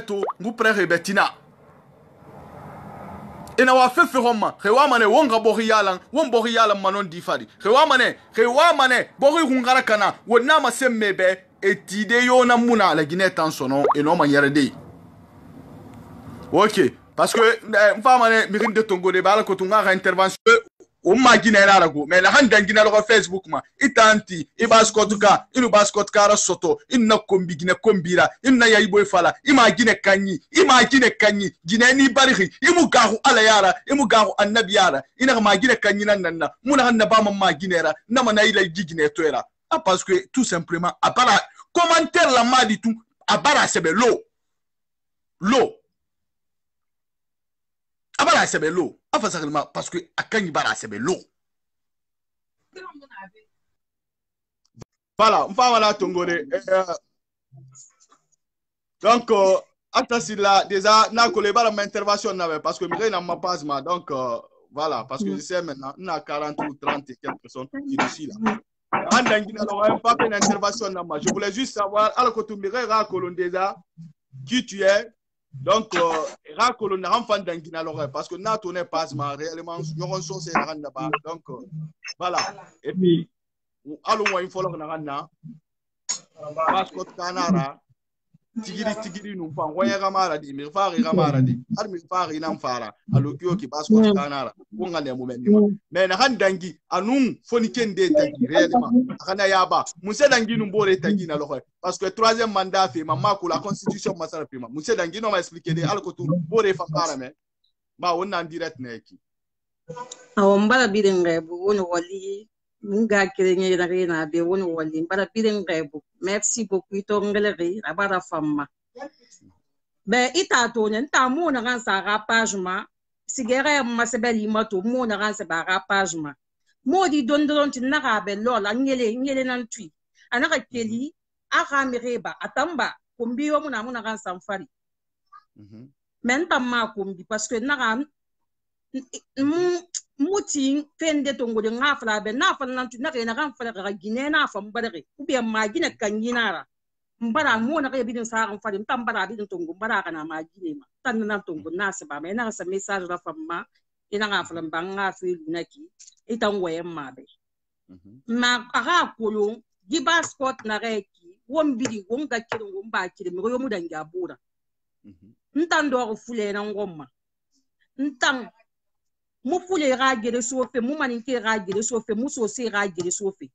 to ngu pré rebe tina ina wa fefe homa hewa mane wonga bori yalan won bori yalan manon difari hewa mane bori hungara kana wonna ma semmebe etide yo na muna la Guinée tan sono e no ma yerede OK parce que mfa mane mirin de tongo de bala ko tunga intervention o ma gina na rago mais la handa gina lo Facebook ma itanti ibaskotuka inu baskotuka ra soto inna kombi gina kombira inna yayi boy fala ima gina kanyi gina ni barihi imu gahu ala yara imu gahu annabi yara ina ma gina kanyi nan muna hanna ba ma ginera na mana ila gigine toera parce que tout simplement abara commentaire la ma di tout abara sebe lo abara sebe lo afasakilma parce que akanyi bara sebe lo voilà mfa wala tongole donc atasi là déjà na collé bara ma intervention na parce que mi na ma passe ma donc voilà parce que je sais maintenant on a 40 ou 30 et quelques personnes qui ici là andangina lo pas une intervention na ma je voulais juste savoir alors que tu me ra colon déjà qui tu es. Donc, Rakolo n'a pas d'angina parce que n'a tourné pas réellement, nous sommes là-bas. Donc, voilà. Et puis, allons voir une fois là, parce que Canara, Tigiri, nous faisons voyer Ramaradi, mais faire Ramaradi, Armi Fari Namfara, à l'Okio qui passe contre Canara, on a des moments. Mais Nahandangi, à nous, Foniken de Tagi, réellement, Ranayaba, Moussa Dangi nous bore Tagi na l'oreille. Parce que troisième mandat fait maman pour la constitution Massara Prima. Moussa Dangi m'a expliqué des alcool bore Fakara, mais on a en direct Neki. On va la bilingue, on wali. Munga kirenge na rena be woni wali bara biren rebu merci beaucoup to ngeleri abara famma be ita to ne ta mo na kan sa page ma sigere ma se beli mato mo na kan se ba page ma mo di dondon tin na ga be lola ngele nan tui anaka keli aka mireba atamba kumbi yo mo na kan samfari men tamma kumbi parce que na ga muti fende tongo de ngafla be na fa nan na ke na kan fa ga gine na fa mbare ku be ma gine kan yinara mbara mo na ke bidin sa kan fa dim tambara bidin tongo mbara kana ma gine ma tan na tongo na se ba me na sa message la fa ma ina ngafla mbanga fi lunaki itan waye ma be ma aga kolo di passport na reki won bidi won ga kiri won ba kiri mi yo mu dan jabura ntan do fule na ngomma ntan mu fule ga gere sofe mu maninke ga gere sofe mu so se ga gere sofe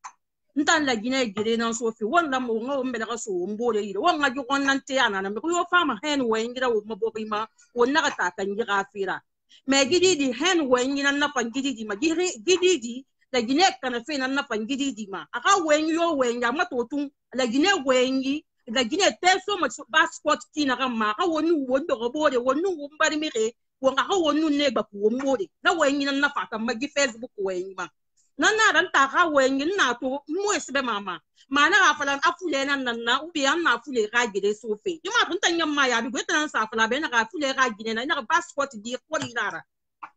ntan la gine gere nan sofe wonna mo ngo mbele ga so mbole ile wonna ju wonna te ana na ko yo fama hen we ngira wo mabogima wonna ga ta kan gira fira me gidi di hen we ngina na pan gidi di ma gidi di la gine kana fe na pan gidi di ma aka we yo we nya matotun la gine we ngi la gine te so ma passport tina ga ma ka wonu wondo go bode wonu mbari mi re wonga ha wonu ne ba ku womode na wenyi na fata magi Facebook wenyi ma na ran ta ha wenyi na to mo esbe mama mana ga falan afule na ubi an na afule ga gide sofe juma tun tan yamma ya bi gwetan sa afula be na ga afule ga gide na passport di ko di lara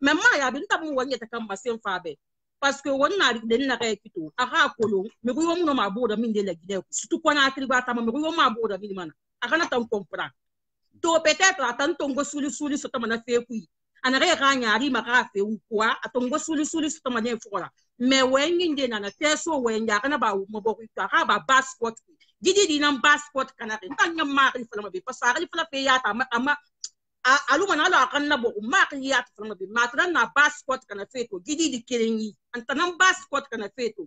memma ya bi ntamu wenyi ta kan masen fa be parce que wonna den na ga kito aha kolon me ko yomu no ma boda min de la gide surtout ko na akri ba ta me ko yomu ma boda min mana akana tan comprendre to peut-être atantongo suli soto mana fe kui anare ga nyari maka fe ukwa atongo suli soto mana fola me wengi nde na teso wenga kana ba mo boku ka ba passport didi di nan passport kana kan nyam ma ri fala be pasari fala fe ya ta ama alu mana la kan na bo ma ri ya ta fala be ma tan na passport kana fe to didi di kerengi antanan passport kana fe to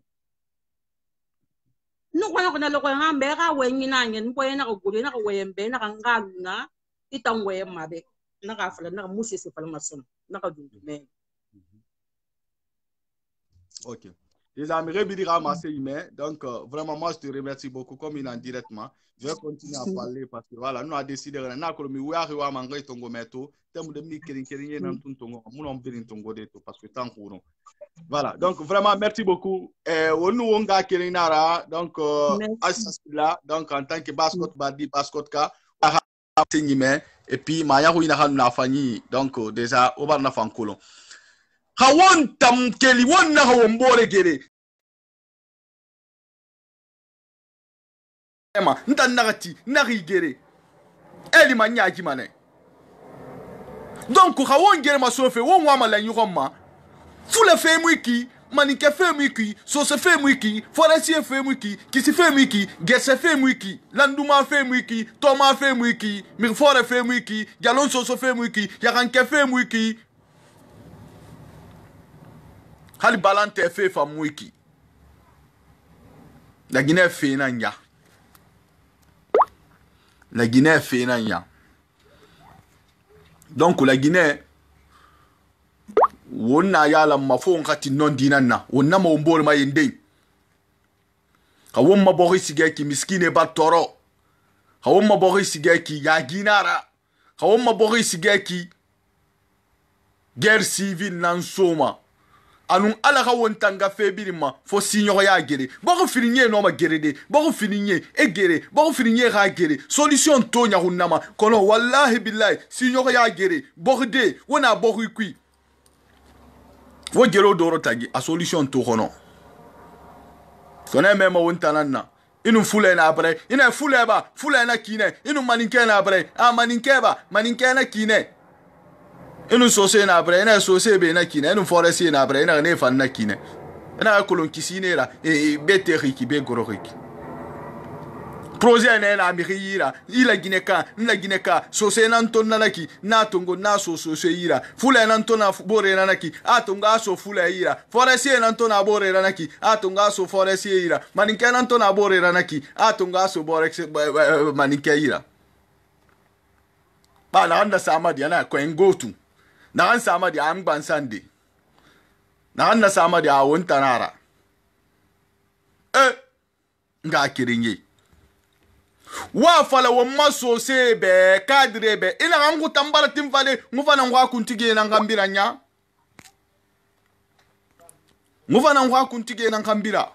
no kwana lo ko ngambe ga wengi na ngen bo na ko gure na ko wembe na kan galuna itan waye mabe na ka fala na musi se fala mason na ka dundu me OK les amis rebidi ramasser email donc vraiment moi je te remercie beaucoup comme il en directement je vais continuer à parler parce que voilà nous a décidé na ko mi wari wa mangai tongo meto temu de mi kerin nan tongo mu non birin tongo de to parce que tant qu'on voilà donc vraiment merci beaucoup wonu wonga kerinara donc là donc en tant que basket badi basket ka et puis maya ko ina hanu na fanyi donc déjà o bar na fankolo hawon tam keli wonna hawon bore gere ema ntan nagati nagi gere eli manya jimane donc hawon gere ma sofe won wa mala nyoma fule fe mwiki manike fe mwiki so se fe mwiki forestier fe mwiki kisi fe mwiki gese fe mwiki landuma fe mwiki toma fe mwiki mirfore fe mwiki galon so fe mwiki yaranke fe mwiki hali balante fe fa mwiki la Guinée fait nanya la Guinée fait nanya donc la Guinée wonna yala mafo ngati non dinanna wonna mo mbor ma yende ka womma bori sigeki miskine ba toro ka womma bori sigeki ya ginara ka womma bori sigeki guerre civile nan soma anun ala ka wontanga febirima fo sinyo ya gere boko fininye no ma gere de boko fininye e gere boko fininye ga gere solution to nya hunnama kono wallahi billahi sinyo ya gere boko de wona boko ikui wo gero doro tagi a solution to kono kone mema wontananna inu fule na abre ina fule na kine inu maninke na abre a maninke na kine inu sose na abre ina sose be na kine inu foresi na abre ina ne fan na kine ina kolon kisinera e bete riki be goro riki projet na amiriira ila gineka sose na ntonna naki na tongo na sose ira fule na ntonna bore na naki atonga so fule ira foresi na ntonna bore na naki atonga so foresi ira maninke na ntonna bore na naki atonga so bore maninke ira ba na anda samadi ana ko ngotu na an samadi am bansande na anda samadi a wontanara nga kirinye wa fala wo maso se be kadre be ina ngu tambara timfale ngufana ngwa kuntige na ngambira nya ngufana ngwa kuntige na ngambira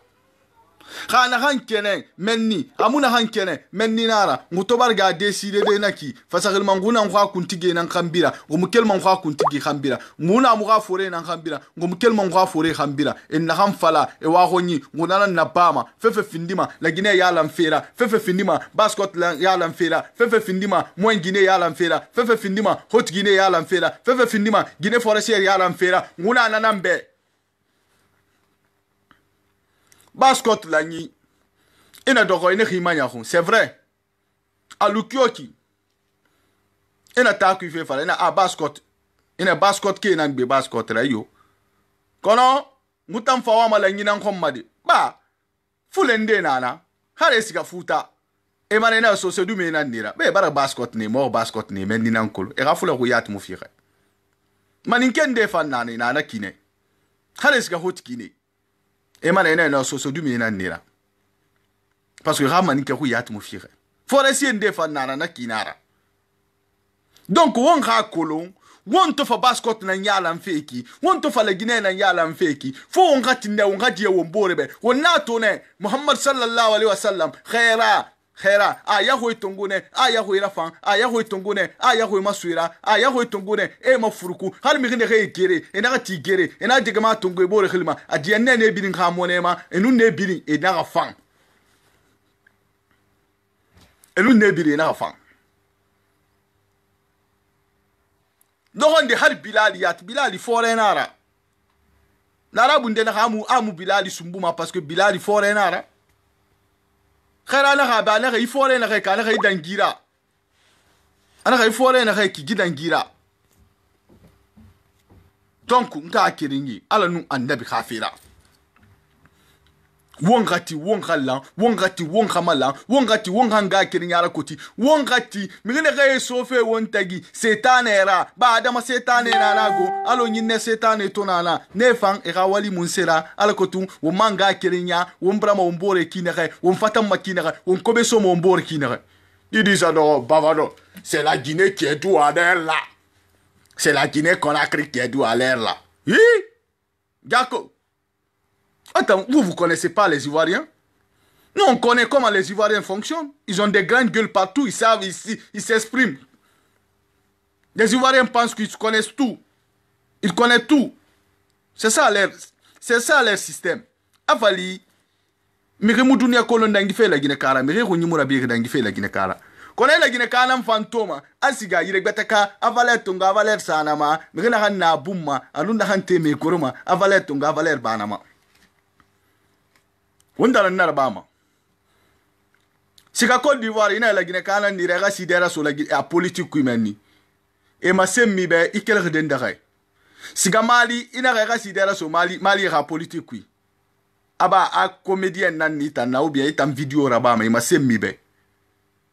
khana hankene menni amuna hankene menni nara ngutobar ga deside de naki fasakil manguna ngwa kuntige na ngambira ngumkel mangwa kuntige khambira muna muga fore na ngambira ngumkel mangwa fore khambira inna hamfala e wa honyi ngunana na bama fefe findima la Guinée ya lamfera fefe findima Bascot ya lamfera fefe findima Moyen Guinée ya lamfera fefe findima Haute Guinée ya lamfera fefe findima Guinée forestière ya lamfera nguna nanambe Bascot lani ina doko ina khimanya khon c'est vrai alukioki ina taku fe fala ina Bascot ina Bascot ke nan be Bascot rayo kono mutam fawa malangi nan khommade ba fulende nana hare siga futa e mane na so se du me nan dira be bara Bascot ne mo Bascot ne men nan kolo e ga fula ko yat mu fixe maninkende fan nana kine hare siga hot kine et maintenant na so du mina nira parce que ramani ke ku yat mu fire forestier ndefa nana na kinara donc won ha kolon won to fa Bascot na nyala mfeki won to fa la Guinée na nyala mfeki fo on gatinde on gadie won borebe won na to ne Muhammad sallallahu alaihi wasallam khaira aya hoy tongone aya hoy rafan aya hoy tongone aya hoy masuira aya hoy tongone e mafuruku hal mi gine gere e na ti gere e na diga ma tongo e bore khilma adi ne ne bidin khamone ma e nu ne bidin e na rafan e nu ne bidin na rafan dogonde hal bilali forenara nara bunde na amu bilali sumbuma parce que bilali forenara khara na ga ba na ga ifore na ga ka na ga dangira ana ga ifore na ga ki gidangira donc nka kiringi ala nu annabi khafira wongati wongala wongati wongamala wongati wonganga kiringi ala koti wongati migene ga sofe wontagi setanera ba adama setanera nago alo nyinne setane tonana nefan e ga wali munsera ala kotu wo manga kirinya wo mbrama wo mbore kinere wo mfata makina wo kobeso mo mbore kinere ils disent non bavano c'est la Guinée qui est tout à l'air là c'est la Guinée Conakry qui est tout à l'air là hi Gako. Attends, vous connaissez pas les Ivoiriens? Nous, on connaît comment les Ivoiriens fonctionnent. Ils ont des grandes gueules partout, ils savent, ils s'expriment. Les Ivoiriens pensent qu'ils connaissent tout. Ils connaissent tout. C'est ça leur système. Avali, mire mudunia kolon dangife la Guinée-Kara, mire runyumura bire dangife la Guinée-Kara. Connaît la Guinée-Kara fantôme, asiga yiregbetaka, avaler tonga, avaler sanama, mire na hanna bumma, alunda hante me kuruma, avaler tonga, avaler banama. Wondala narabama. Sika Côte d'Ivoire ina la Guinée-Kara nirega sidera sur la politique kuimeni. E ma semmi be ikel redendare. siga Mali ina ga sidera so Mali ra politique kui aba a comédien nan ni tan na ou bien itam vidéo raba ma ima semmibe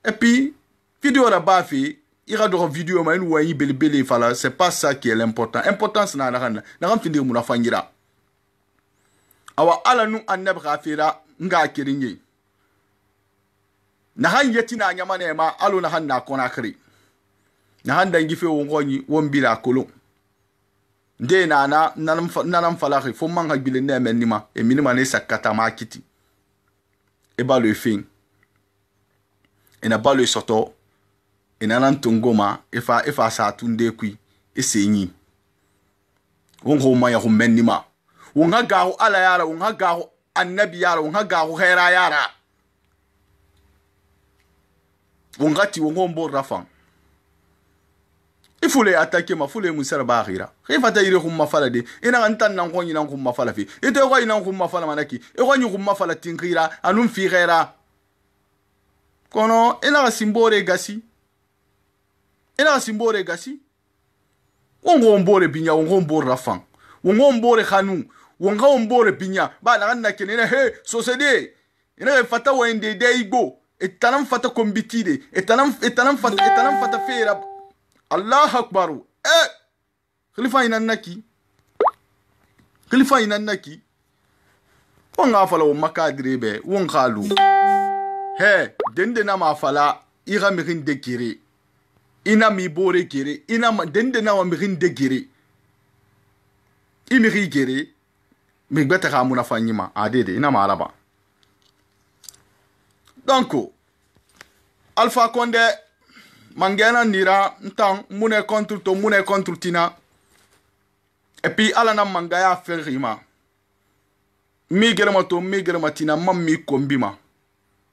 et puis vidéo raba fi ira do vidéo ma une wayi belebele fala c'est pas ça qui est l'important importance na ram findir muna fangira awa ala nu annab khafira nga kirinye na han yetina nyama ne ma alo na han na kona kri na han dangi fe wongonyi wombila kolo nde nanam fala fo man ha gile ne men nima e minima ne sakata ma kiti e ba le fin e na ba le soto e nanan tungoma e fa sa tunde kui e senyi wongo ma ya ho men nima wonga gaho ala yara wonga gaho annabi yara wonga gaho hera yara wonga ti wongo mbo rafan il faut les attaquer ma foule musara bahira khifata ire khumma fala de ina antan nan ko nyina khumma fala fi ite ko ina khumma fala manaki e ko nyu khumma fala tinkira anum fi ghaira kono ina simbore gasi wongo mbore binya wongo mbore rafan wongo mbore khanu wongo mbore binya ba na ganna kenena he société ina fata wende deigo etanam fata kombitide etanam fata fera Allah akbaru khalifa inannaki wonga fala wo makadire be won khalu he dende na ma fala ira mirin de kire ina mi bore kire ina dende na wa mirin de kire imiri kire mi gbeta ka muna fanyima adede ina ma araba donc Alpha Condé mangena nira ntang mune contre tina et puis ala na mangaya ferima mi germa tina mam mi kombima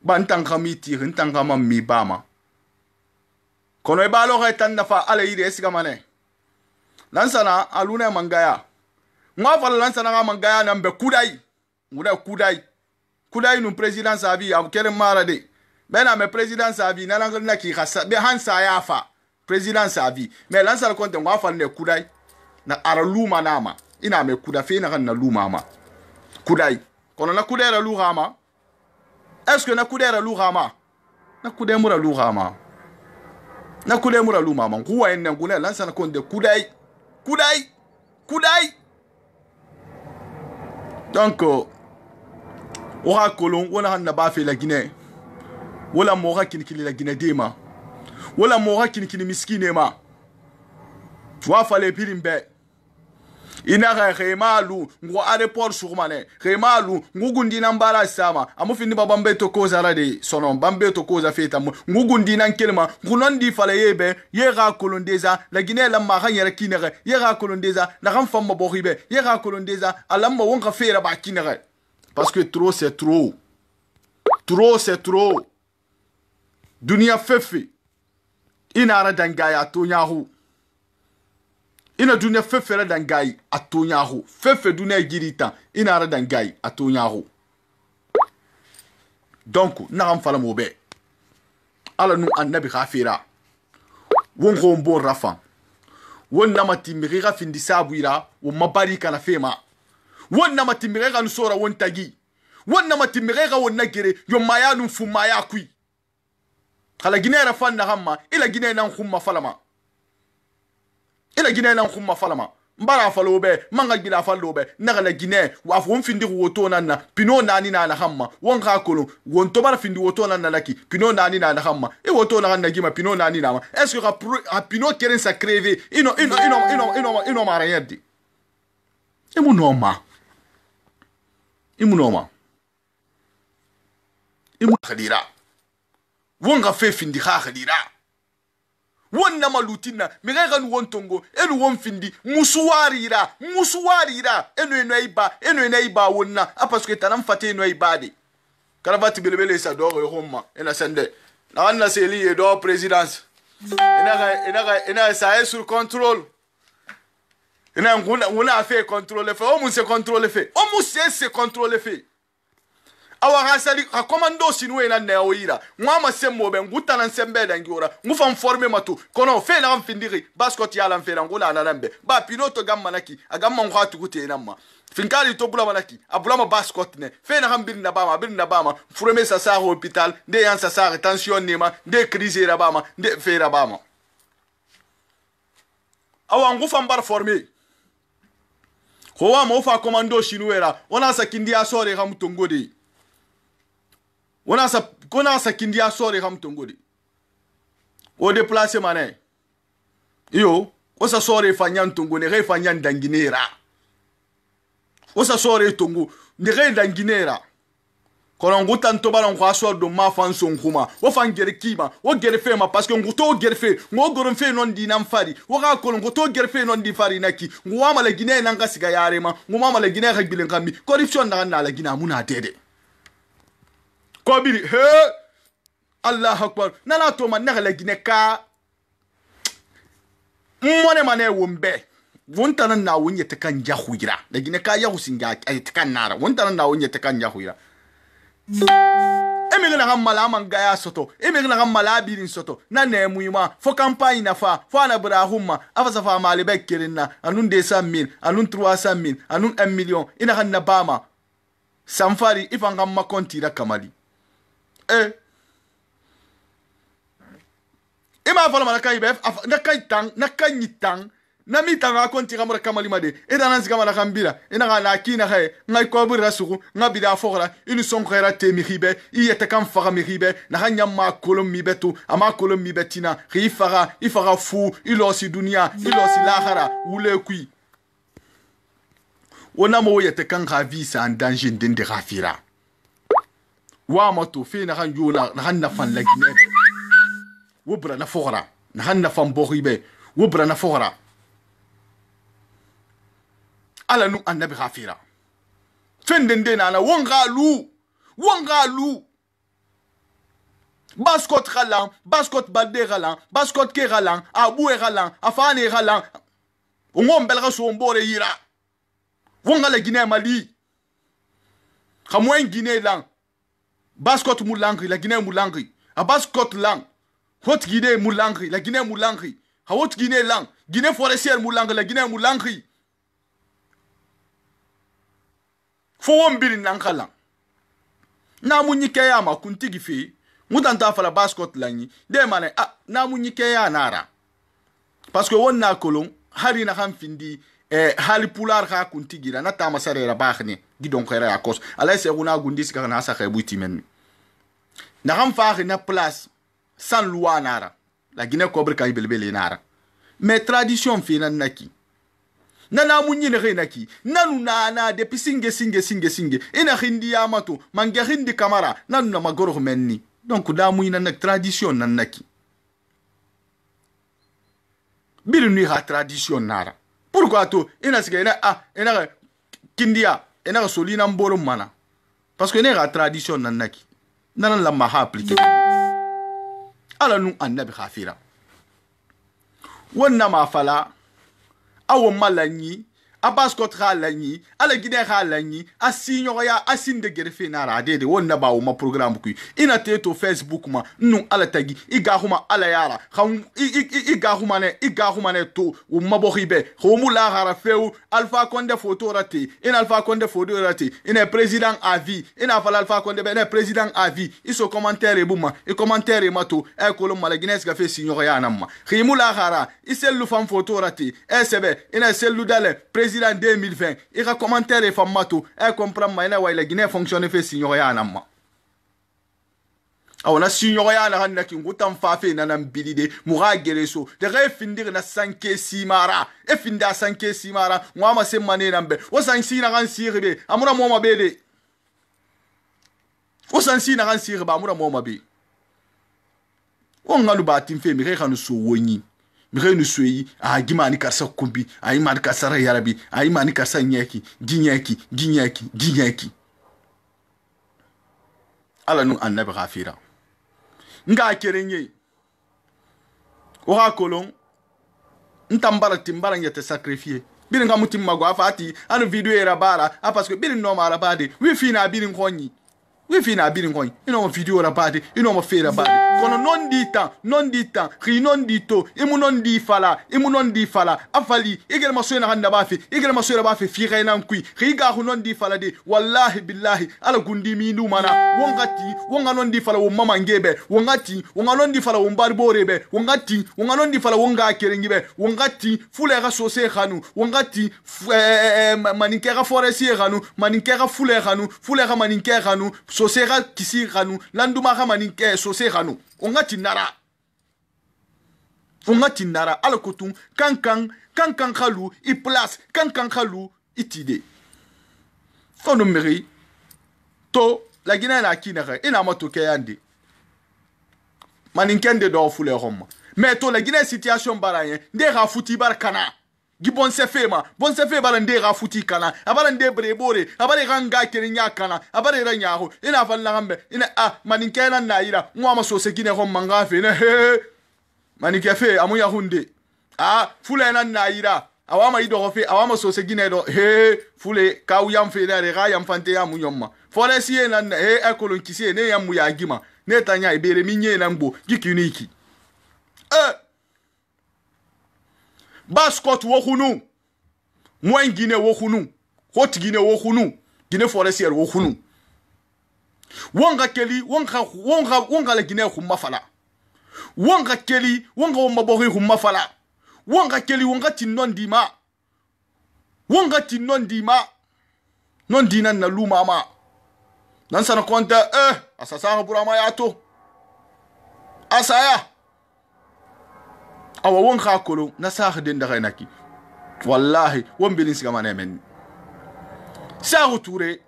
ba ntang khami tire ntang khama mi bama kono e balo retan na fa ala ide esiga mane lansana aluna mangaya ngwa fala lansana nga mangaya na mbe kudai nu président savi ab kere marade bena me président savi na na ki khasa be hansa yafa président savi mais lansana konte ngwa fala ne kudai na ara luma nama ina me kuda fe na kan na luma ma kudai kono na kudai ra luma est-ce que na kudai ra luma na kudai mura luma na kudai mura luma ma kuwa enne ngule lansana konte kudai donc ora kolon wala na ba fe la Guinée wala mora kinikini la Guinée dema wala mora kinikini miskine ma wa fale pirimbe ina ga khemalu ngo aéroport surmane khemalu ngugundi nambara sama amufindi babambe to koza rade sonon bambe to koza feta ngugundi nan kelma ngunondi fale yebe yega kolondeza la Guinée la ma khanyere kinere yega kolondeza la ram famba boribe yega kolondeza alamma wonka fera ba kinere parce que trop c'est trop dunia fefe inara dangaya to nyahu ina dunia fefe la dangai atonyaho fefe dunia girita ina ra dangai atonyaho donc na ram fala mobe ala nu annabi khafira won gombo rafa won namati miriga findi sabuira wo mabari kana fema won namati miriga nu sora won tagi won namati miriga won nagere yo mayanu fumaya kui kala ginera fanna hamma ila ginena khumma falama ila Guinée nan khumma falama mbara falobe manga gila falobe nagala Guinée wa fon findi woto nanna pino nani na hamma won ka kolo won to bar findi woto nanna laki pino nani na hamma e woto na gima pino nani na ma est-ce que a pino keren sa crever ino mara yeddi imu noma imu khadira won ga fe findi khadira won na malutina mirega nu won tongo enu won findi musuwarira enu iba wonna parce que tanam fate enu ibade karavati belebele sa do homma ena sende na wanna seli e do présidence ena sa sur contrôle ena nguna fait contrôle fait o mu se contrôle fait awa hasali ha komando sinwe na ne oira ngwa semmo be nguta na sembe da ngiora ngufa former matu kono fe na mfindiri baskot ya la mfera ngula na nambe ba piloto gamma naki agamma ngwa tukute namma finkali to bula manaki abula ma baskot ne fe na hambir na bama fureme sa sa hospital de yan sa sa tension nema de crise ra bama de fe ra bama awa ngufa mbar former Hoa mofa komando shinuera ona sa kindia sore ga mutongodi kona sa kindia sore ga mutongodi o déplacer mané iyo o sa sore fanyan tongo ne re fanyan danginera o sa sore tongo ne re danginera kono nguta ntobala ngwa so do ma fanso nkuma o fangere kima o gere fe ma parce que nguto gere fe ngo goron fe non di nam fari o ga kono nguto gere fe non di fari naki ngwa mala gine nanga siga yare ma ngwa mala gine ga bilen kambi corruption na la gina muna dede ko biri he Allah akbar nana to man na la gine ka mone mane wombe wonta na wonye te kan jahuira la gine ka yahu singa ay te kan nara wonta na wonye te kan jahuira emile na gamala mangaya soto emile na gamala birin soto na nemuima fo campagne na fa fo na brahuma afa safa male bekirinna anun 200,000 anun 300,000 anun 1 million ina hanna bama samfari ifanga makonti da kamali ima fala malaka ibe na kaitang na kanyitang na mitanga konti kamara kamali made eda nan zika mala kambira ina ga na kina he ngai ko bura suku ngabida fogara inu son khera te mi hibe iyete kam faga mi hibe na hanya ma kolom mi betu ama kolom mi betina ifaga fu ilosi dunia ilosi lahara wule kui wona mo yete kan ga visa en danger ndende gafira wa moto fe na kan yuna na hanna fan la gine wobra na fogara na hanna fan bohibe wobra na fogara ala nu annabi khafira fendende na wangalu baskot khalan baskot balde khalan baskot ke khalan abu khalan afani khalan ngom belga so mbore yira wangala gine mali khamwen gine lang baskot mulangri la gine mulangri a baskot lang hot gine mulangri la gine mulangri ha hot gine lang gine forestier mulangri la gine mulangri fo wombiri nankala na munyike ya makuntigi fi mutanta fala baskot lanyi de mane na munyike ya nara parce que wonna kolon hari na ham findi hali pular ha kuntigira na tama sarera baxne gidon khera ya kos ala se guna gundis ka na sa khabuti men na ham faxi na place san loi nara la Guinée kobre kay belbele nara mais tradition fi nan naki nana munyine renaki nanu na de singe ina hindi amato mange hindi kamara nanu na magoro menni donc da muyina na tradition nanaki biluni ha tradition nara pourquoi to ina siga ina kindia ina solina mboro mana parce que ina ha tradition nanaki nana la ma ha appliquer ala nu annabi khafira wonna ma fala awo malanyi abaskot khalanyi ala gide khalanyi asinyo ya asinde gerfe na radede wonna ba wo ma programme ku ina teto Facebook ma nu ala tagi iga huma ala yara kham iga huma ne to wo mabohibe khomula gara feu Alpha Condé photo rate ina Alpha Condé photo rate ina président à vie ina fala Alpha Condé ben président à vie iso commentaire buma e commentaire mato e kolom mala gines ga fe sinyo ya namma khimula gara iselu fam photo rate e sebe ina selu dale président 2020 il a commentaire et formato et comprendre maina wa la Guinée fonctionne fait signor ya namma awona signor ya na hanna ki ngutam fa fe na nam bilide muga gereso de refindir na sanke simara e finda sanke simara ngwa se mané nambe o sansi na kan sirbe amura mo mabede o sansi na kan sirbe amura mo mabe o ngalu batim fe mi khanu so woni mire nu suyi gimani karsa kumbi mani karsa yarabi mani karsa nyeki ginyeki ala nu annabi khafira nga kerenye o ha kolon ntambara timbara nyete sacrifier birin ga mutim magwa fati anu video era bara parce que birin no mara bade wi fina birin khonyi we fina birin koy ino video rabade ino mo fe rabade kono non di tan ri non di to imu non di fala afali igel ma soyna handa bafi igel ma soyna bafi fi gainan kui ri ga hu non di fala de wallahi billahi ala gundi mi ndu mana wonga non di fala wo mama ngebe wonga non di fala wo mbar borebe wonga non di fala wonga kerengibe wongati fule ga sose khanu wongati maninke ga forestier khanu maninke ga fule ga maninke khanu sose ga kisi khanu landuma ga maninke sose khanu wongati nara ala kutun kankan khalu I place kankan khalu itide kono meri to la Guinée na kinere ina moto kayandi maninkende do fule homma mais to la Guinée situation barayen nde ga futi barkana gi bon se fe bara nde ga futi kana abara nde brebore abara ganga kirinya kana abara ranyaho ina falla gambe ina maninkena naira mwa masose Guinée homma ngafe ne he maninke fe amu ya hunde fule na naira awama ido fe awama sose Guinée do he fule ka uyam fe na re ga yam fante ya munyomma forestier na he ekolon kisi ne yam ya gima ne tanya ibere minye na mbo gikuniki baskot wokhunu moyen Guinée wokhunu hot Guinée wokhunu Guinée forestière wokhunu wonga keli wonga la Guinée khumma fala wonga keli wonga womabori khumma fala wonga keli wonga tinnon dima non dinan na luma ma nan sana konta asasa burama yato asaya awa won khakolo na sax den da naki wallahi won bilin siga mané men Sékou Touré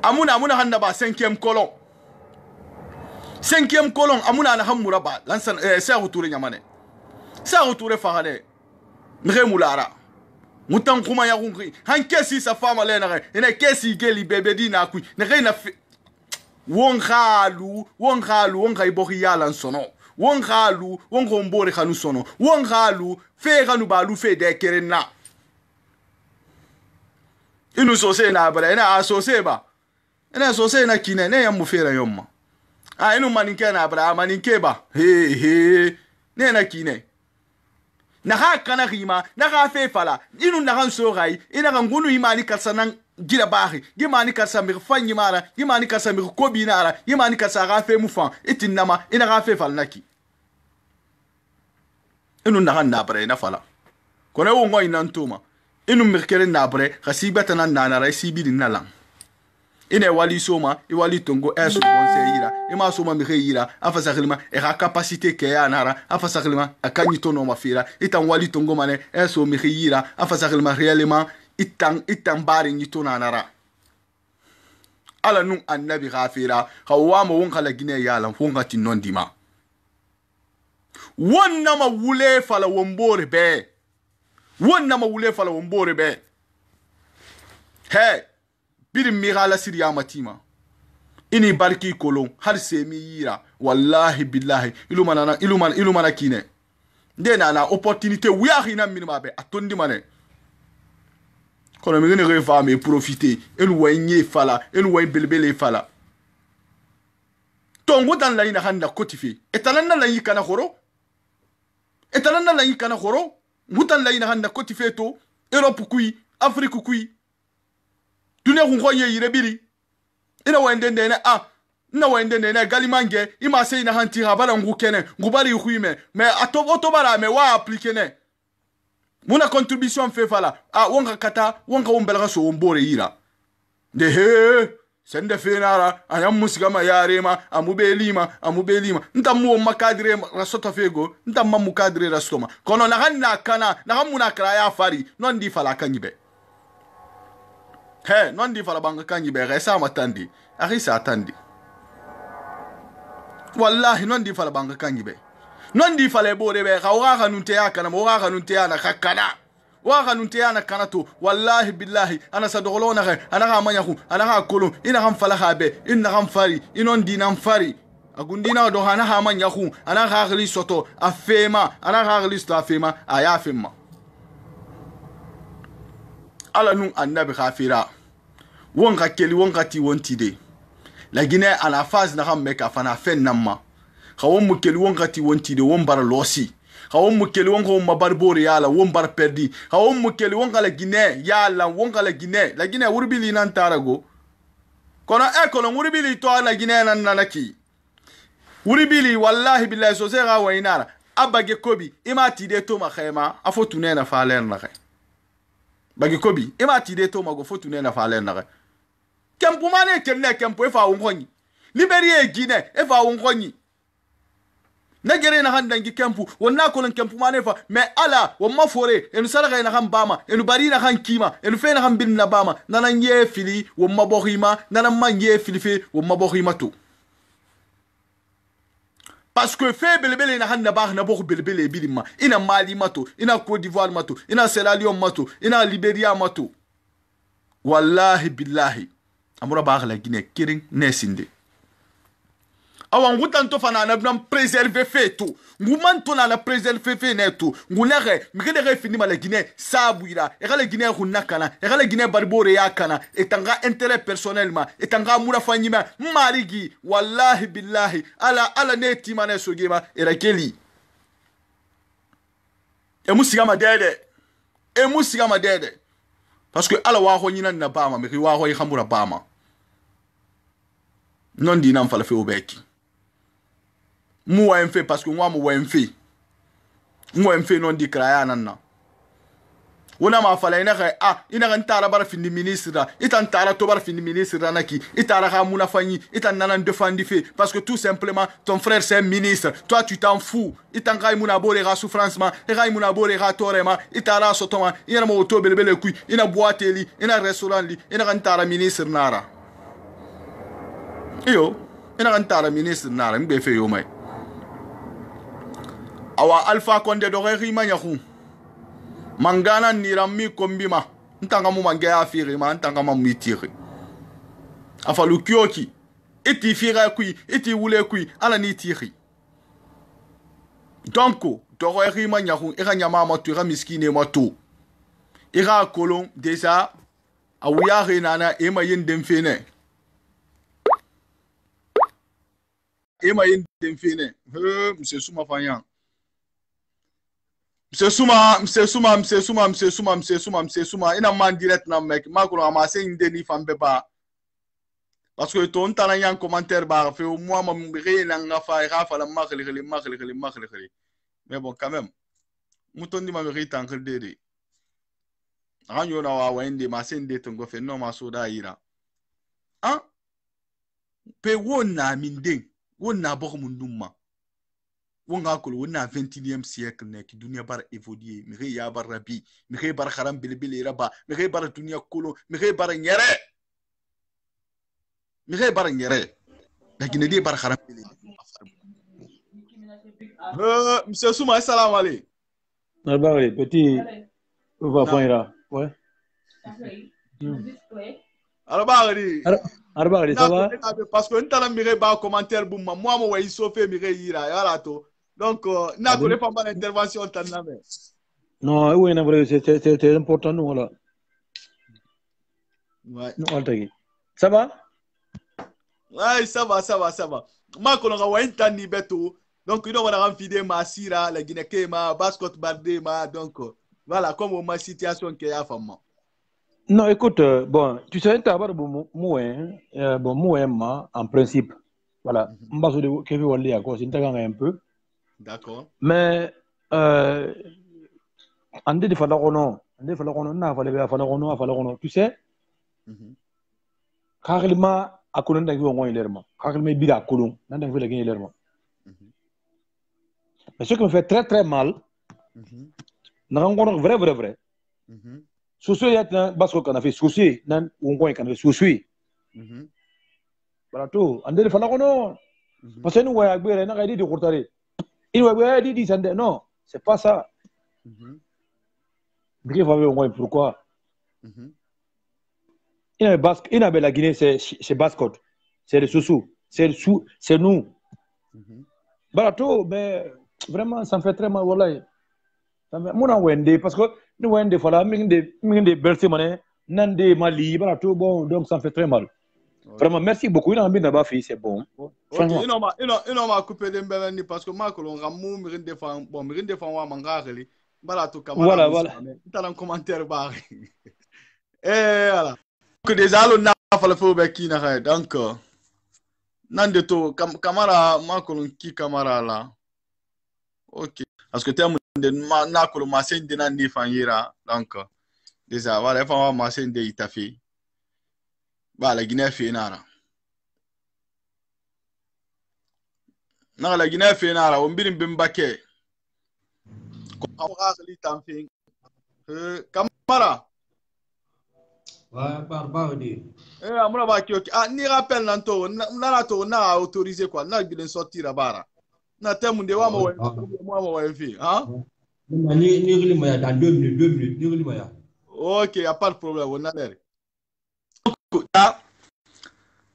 amuna handa ba 5e colon amuna na hamura ba lansan Sékou Touré nyamane Sékou Touré fahane mre mulara mutan kuma ya kunki han kesi sa fama le na ina kesi geli bebe di na ku na na won khalu ibohi yalan sono won gombore khanu sono won khalu fe khanu balu fe de kerenna inu sose na bara ina sose ba ina sose na kine ne yamu fera yomma inu maninke na bara maninke ba he ne na kine na ha kana rima na ha fe fala inu na han so gai ina kan gunu imani kasanan gira bahi gimani kasa mir fanyi mara gimani kasa mir kobi nara gimani kasa ga fe mufan itinama ina ga fe fal naki inu na han na bare na fala kone wo ngoy nan tuma inu mir kere na bare khasibata nan na ra sibi na lan ina wali soma I wali tongo eso bonse ira ima soma mi ira afasa khilma e ha capacité ke ya nara afasa khilma akanyi tono mafira itan wali tongo mane eso mi ira afasa khilma réellement itan bari ni tona nara ala nun annabi ghafira khawama won khala Guinée yalan fonga tinnon dima wonna ma wule fala wombore be he biri migala siriya matima ini barki kolon har semi yira wallahi billahi ilumana kine ndena na opportunité wiya hina minima be atondi mane kono mi ngene refa me profiter elu wanye fala elu way belbele fala tongo dan la ina handa kotifi etalanna la yikana khoro mutan la ina handa kotifi to Europe kui Afrique kui dunia kungoye yirebiri ina wendende na wendende na galimange ima se ina hanti habara ngukene ngubali yuime me atobara me wa appliquer ne muna contribution fe fala wonga kata wonga wombelga so wombore yira de he sende fenara ayam musika ma yarema amubelima ntamu makadire rasota fego ntamma mukadire rastoma kono na hanna kana na hamuna kra ya fari non di fala kanyibe he non di fala banga kanyibe resa matandi arisa atandi wallahi non di fala banga kanyibe non di fala bore be khawga kanunte ya kana mo ga kanunte ya na kakana wa kanunte ya na kana to wallahi billahi ana sadolona ana ga manyaku ana ga kolo ina gam fala habe ina gam fari inon dinam fari agundina do hana ha manyaku ana ga gli soto afema ana ga gli sto afema aya fema ala nun annabi khafira wonga keli wonga ti wontide la Guinée à la phase na ham meka fana fen namma khawon mukeli won gati wonti de won bar losi khawon mukeli won ko mabar bori yala won bar perdi khawon mukeli won la Guinée yala won la Guinée wurbili nan tarago kono kono wurbili to la Guinée nan nanaki wurbili wallahi billahi so sera wa inara abage kobi ima tide to ma khema afo tunena faler na khay bagi kobi ima tide to ma go fo tunena faler na khay kempu mane kenne kempu e fa wonkonyi liberie Guinée e fa wonkonyi nagere na handa ngi kempu wonna ko kempu mane fa mais ala wo mafore enu saraga na kan bama enu bari na kan kima enu fe na kan bin na bama nana nye fili wo mabohima nana manje filife wo mabohima to parce que fait belebele na handa ba na boku belebele bilima ina Mali mato ina Côte d'Ivoire mato ina Sierra Leone mato ina Liberia mato wallahi billahi amura ba la Guinée kiring nesinde awan ngutan to fana na blam préserver fait tout nguman to na préserver fait neto ngulere migede fini la Guinée sabuira e la Guinée hunakana e la Guinée barbore yakana etanga intérêt personnellement etanga mura fanyima marigi wallahi billahi ala neti mane sogema era keli e musigama dede parce que ala wa ho nyina na bama mi wa ho khambura bama non di nam fala fe obeki mu wa mfe parce que moi mu wa mfe non di kraya nanna wona ma fala ina ka ina kan tara bar fini ministre itan tara to bar fini ministre naki itara ka muna fanyi itan nanan defandi fe parce que tout simplement ton frère c'est un ministre toi tu t'en fous itan ka muna bore ga souffrance ma e ga muna bore ga torema itara sotoma ina mo to belebele kui ina boîte li ina restaurant li ina kan tara ministre nara iyo ina kan tara ministre nara mbe fe yo mai awa Alpha Condé do rima nyahu mangana nirami kombima ntanga mu mangaya afiri ma ntanga ma mitiri afalu kyoki iti fira kui iti wule kui ala ni tiri donc do rima nyahu ira nyama matu ira miskine matu ira kolon déjà awuya renana ema yendem fene monsieur Souma Fanyang Monsieur Souma, ina man direct na mek makolo amase indeni fambe ba parce que ton tana yan commentaire ba fait au moins mam re na ngafa rafa la makhli mais bon quand même muton di mam re tankal dede ranyo na wa wende ma sende to go fe no ma so da ira pe wona mindeng wona bokh mundumma wonga ko wona 21e siècle nek dunia bar évoluer mi re ya bar rabi mi re bar kharam bilbil raba mi re bar dunia kolo mi re bar nyere lakini di bar kharam bilbil monsieur Souma assalamu alaykum Narbari petit va poira ouais Arbari ça va parce que ntala mi re ba commentaire bu moi mo way sofé mi re yira yala to donc na ko le pas mal intervention taname non oui na vrai c'est important nous voilà ouais non altagi ça va ouais ça va ma ko nga way tani beto donc il doit avoir vidéo ma sira la Guinée ma basket bardé ma donc voilà comme ma situation que ya femme. Non, écoute, bon, tu sais, tu as bon, moi, en principe, voilà, on va se dire que vous allez à cause, un peu. D'accord. Mais, on dit de faire tu sais, carrément, à Colon d'Aguillon, carrément, bida Colon, n'a pas fait la mais ce qui me fait très très mal, n'a vrai. Souci yat na basko kana fi souci nan wongo kana souci voilà tout ande fa la kono parce que nous ouais agbere na ga di courtare il ouais di sande non c'est pas ça bien va wongo pourquoi il a basque il a la Guinée c'est bascot c'est le sous c'est nous voilà tout mais vraiment ça me fait très mal wallahi mon wende parce que nous wende voilà ming de bercer mané nan de Mali voilà tout bon donc ça me fait très mal Vraiment, merci beaucoup. Il a envie d'avoir fait, c'est bon. Ok, Franchement. il m'a coupé de mbelani parce que ma kolon ramu mirin defan bon mirin defan wa mangakeli bala to kamara Voilà, musa voilà. mais t'as un commentaire bari voilà que déjà le na fala fo be kina hay donc nande to kamara ma kolon ki kamara la ok parce que terme de na kolon ma sen de nan ni fanyira donc déjà voilà fa wa ma sen de itafi bala gina fe nara na la gina fe nara o mbirin bimbake ko akali tamfin Kamara. Ouais, barba dit. Amuna ba kioki. Ah, ni rappel nanto, na to na autorisé quoi, na gilen sortir la bara. Na temu de wa mo wa fi, hein? Ni maya dans 2 minutes, ni maya. OK, y a pas de problème, on a l'air. Ta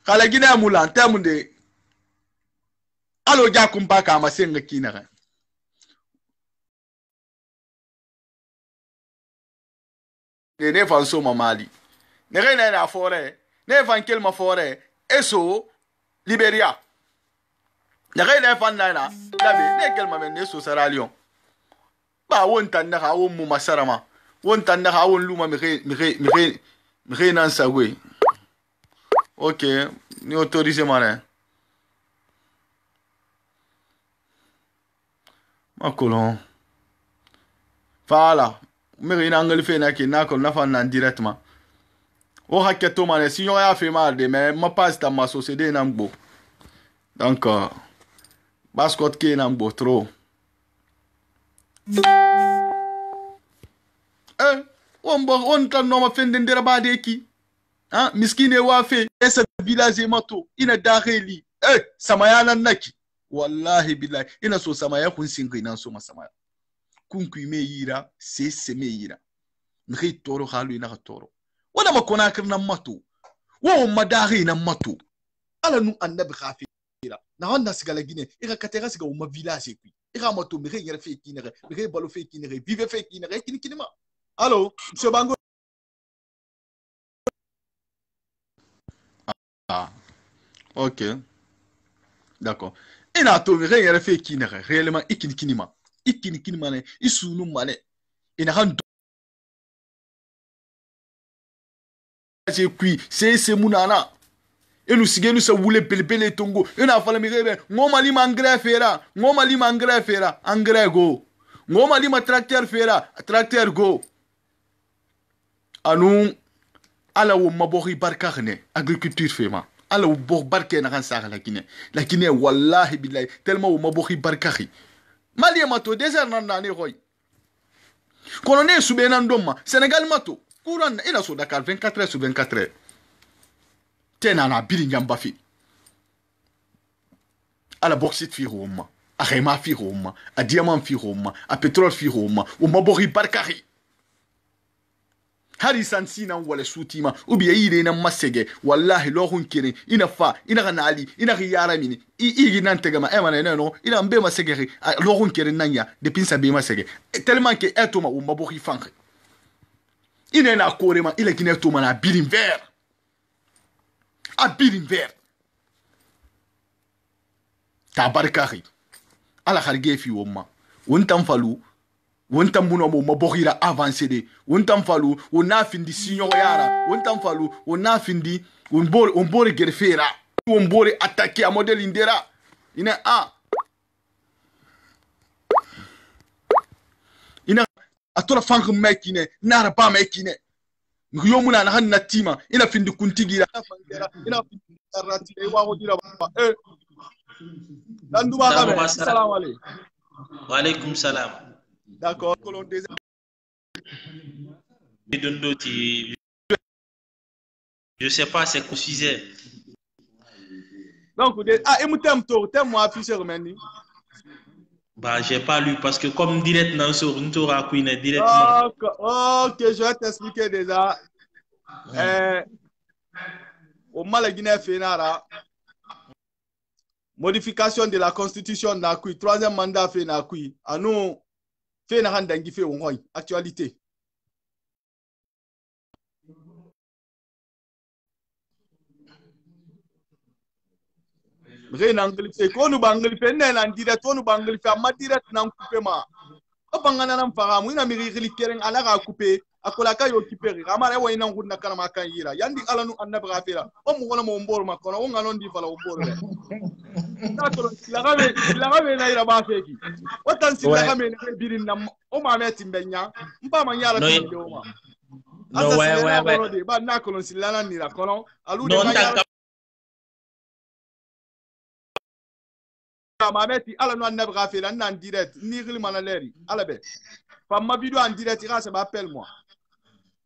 kala gina mulan temu de alo ja kumpa ka masenga kina. Ne fan so mamali. Ne rena na fore, ne fan kelma fore, eso Liberia. Ne rena fan na labe ne kelma men ne so Sierra Leone. Ba won tan na ha won mu masarama. Won tan na ha won luma mi nan sagwe. OK, ni autorisé mané. Ma colon. Voilà. Mi nan ngel fe na ki na ko na fan nan directement. O haketo mané si yo ya fait mal de mais ma passe dans ma société nan gbo. Donc bascot ki nan gbo trop. On tan no ma fende ndera ba de ki. Hein, miskine wa fe esa village mato ina dakheli samaya nan naki wallahi billahi ina so samaya kun singa ina so masamaya kun ku me yira se me yira ngi toro halu ina toro wala makona kirna mato wo madari na mato ala nu annabi khafira na wanda sigala gine ika katera siga uma village ku ika mato mi yira fe kinere mi balo fe kinere vive fe kinere kinima allo monsieur Bango. Ah, OK. D'accord. Et là, tu veux fait qui n'est réellement ikinima. Ikinima, isunu mane. Et n'a rien de qui, c'est mounana. Et nous sigons, nous se voulons pelpele tongo. Et n'a fallu me ngoma li mangre fera. Ngoma li mangre fera. Engrais go. Ngoma li ma tracteur fera. Tracteur go. Anu. Ala wo mabori barkane agriculture fema ala wo bor barke na kan saka la Guinée wallahi billahi tellement wo mabori barkari mali mato désert nan na ne roy kono ne sube nan domma Sénégal mato courant ina so Dakar 24 heures sur 24 heures tena na biri ngamba fi ala bauxite fi roma a khema fi roma a diamant fi roma a pétrole fi roma wo mabori barkari hari sansina wala sutima ubiya yire na masege wallahi lohun kire ina fa ina kanali ina riyara mini igi nan tegama emana no ina mbe masege lohun kire nanya depuis sa be masege tellement que etoma o mabori fanre ina na korema ila kine toma na birin vert a birin vert tabarkari ala kharge fi woma wontam falu wontam muno mo mabohira avancé de wontam falu wona findi sinyo yara wontam falu wona findi on bore gerfera on bore attaquer a modèle indera ina atola fank mekine nara ba mekine ngiyomuna na hanna tima ina findi kuntigira ina findi rati e wa dira ba dandu ba ka assalamu alaykum wa alaykum salam. D'accord, colon des je sais pas, c'est qu'on sujet. Donc, et mon thème moi affiché remani. Bah, j'ai pas lu parce que comme direct dans sur une tour à Queen directement. OK, je vais t'expliquer déjà. Au Malaguinée Fénara, modification de la constitution na kui, 3e mandat fait na kui. À nous fait na handangi fait au moins actualité. Mre na ngilife ko nu bangilife ne na direct ko nu bangilife amma direct na couper ma. O bangana na mfara mu ina miri keren ala ka couper akola ka yo kiperi amara wa ina ngudna kana makan yira yandi ala nu annabi gafira o mu wona mo mboro makono o nganon di fala o mboro le takoro lagabe na ira ba feki o tan si lagabe ne birin na o ma meti mbenya mba ma nyala ti o ma no ouais ba na kolon si lana ni la kono alu no de ma meti ala no annabi gafira nan direct ni gili mana leri ala be ma vidéo en direct ça m'appelle moi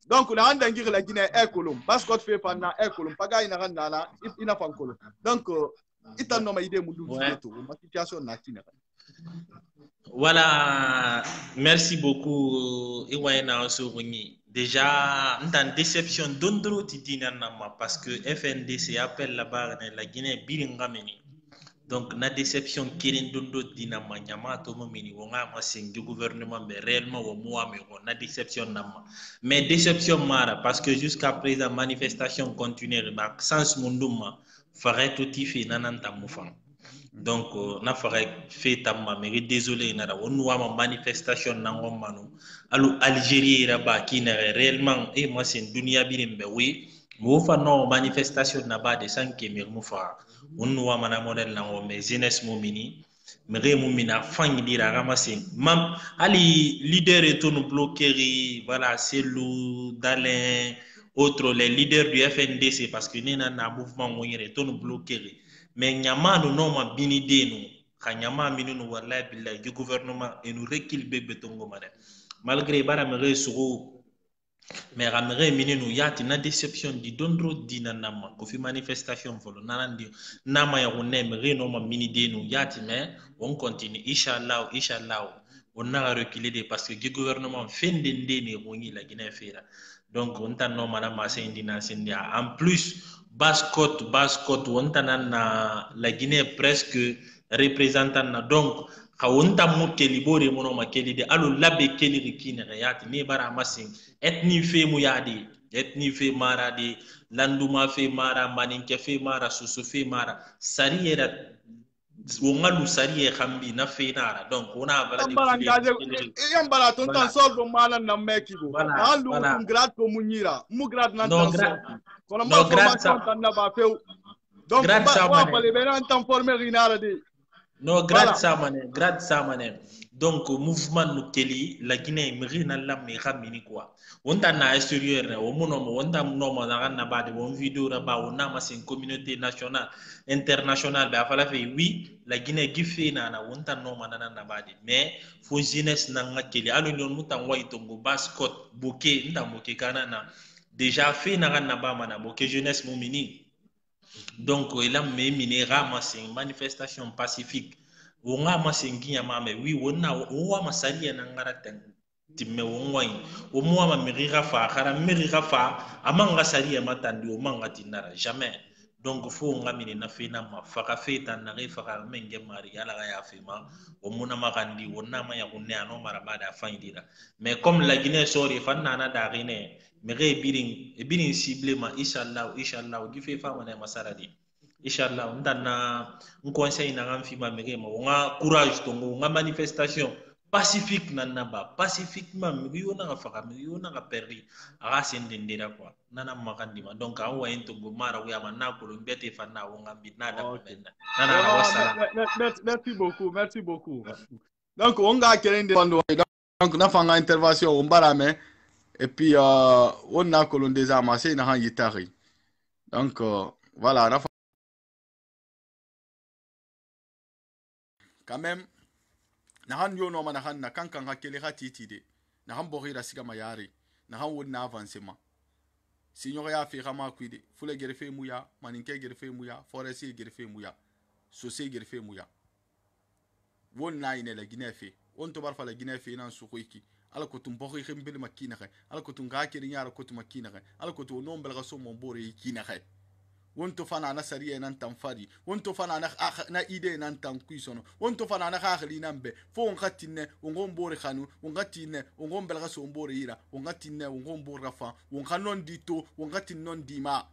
donc la handa ngir la Guinée ekolum bascot fait pendant ekolum paga ina randana ina fankolo donc itan no ma idée mu dum to ma situation na tina. Voilà, merci beaucoup Iwaina Osoruni. Déjà dans déception d'ondro titina nama parce que FNDC appelle la barre la Guinée bilingameni. Donc na déception kirin dondo dinama nyama to momini wonga masing du gouvernement mais réellement wo moi mais on a déception nama mais déception mara parce que jusqu'à présent manifestation continue remarque sans munduma ferait tout ifi nananta mufan donc na ferait fait tamma mais désolé nara on wa manifestation nango manu alu Algérie raba qui n'est réellement et moi c'est dunia birimbe oui mo fa non manifestation na ba de 5 kemir mufa on wa mana model na o mais jeunesse momini mere momina fang dira ramasser mam ali leader et ton bloquerie voilà c'est Lou Dalin autres les leaders du FNDC parce que nena na mouvement moyere ton bloquerie mais nyama no no ma bini denu kanyama minunu wallahi billahi du gouvernement et nous recule bébé tongo madame malgré bara mere suru mais ramere mininu yati na déception di dondro dina nama ko fi manifestation folo nanandi nama ya wonne mere no ma mini denu yati mais on continue inshallah on a reculé parce que le gouvernement fin de ndene woni la Guinée fera donc on tan no mana ma sendina sendia en plus bascot on tan na la Guinée presque représentant na donc kawunta mu keli bore mono ma keli de alu labe keli rikine yati ni bara masing etni fe mu yadi etni fe mara de landuma fe mara maninke fe mara susu fe mara sariera wongalu sariye khambi na fe nara donc ona bala de yambala ton tan soldo mala na mekigo alu un grade ko munyira mu grade nan tan kono ma formation tan na ba few donc ba bale be nan tan former rinara de no grade samane donc mouvement no keli la Guinée mirina la mi khamini quoi on ta na extérieur ne o mono mo on ta no mo na ba de on vidéo ba on na ma c'est une communauté nationale internationale ba fala fait oui la Guinée gife na on ta no ma na ba de mais fo jeunesse na ngakeli alo non mutan way tongo bascot bouquet nda bouquet kana na déjà fait na ba mana bouquet jeunesse momini. Donc, il a mené une manifestation pacifique. On a mais oui, on a masali en angaraten. Timme wongwai. Au moins, ma mérira fa, kara mérira fa, amanga sali matandi, au manga tinara, jamais. Donc, il faut qu'on amène na fena ma faka feta na refaka menge mari ala ya fema o mona magandi wona ma ya kunne ano marabada faindira. Mais comme la Guinée sori fanna na darine mere birin ciblé ma inshallah gi fe fa wana masaradi inshallah ndana un conseil na ngam fi ma mere ma nga courage tongo nga manifestation pacifique nanaba pacifiquement mi yona faka mi yona ka perdi aga sendendera quoi nana makandima donc an wa ento go mara wi amana ko mbete fana wo ngambi nada benda nana wasala merci beaucoup donc on ga kelende donc na fanga intervention on barame et puis on a colon déjà amassé na han yitari donc voilà na quand même na han yo no mana han na kankan hakele hatiti de na han borira siga mayari na han won na avancement signor ya fi rama kwide fule gerefe muya maninke gerefe muya foresi gerefe muya sosé gerefe muya won na ine la Guinée fe on to barfa la Guinée fe nan su koiki ala ko tum bokhi khembel makina khay ala ko tum ga kiri nyara ko tum makina khay ala ko to non belga so mon bore yikina khay wonto fana na sariya nan tamfari wonto fana na ide nan tan kuisono wonto fana na khali nambe fo on khatine on gombore khanu on khatine on gombelga so mbore ira on khatine on gombore rafa on kanon dito on khatin non dima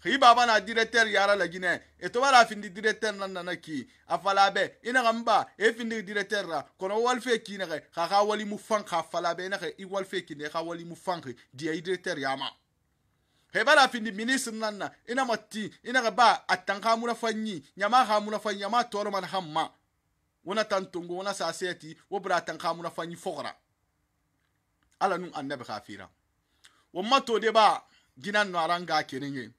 Khi baba na directeur yara la Guinée et to wala findi directeur nan ki afala be ina gamba e findi directeur ra kono wal fe ki na kha wali mu fan kha fala be na i wal fe ki ne kha wali mu fan di ay directeur yama he bala findi ministre nan ina matti ina ba atanka mu na fanyi nyama ha mu na fanyi nyama toro man hamma wona tantungo wona saseti wo bra tanka mu na fanyi fogora ala nun annabi khafira wo mato de ba ginan no aranga kerenye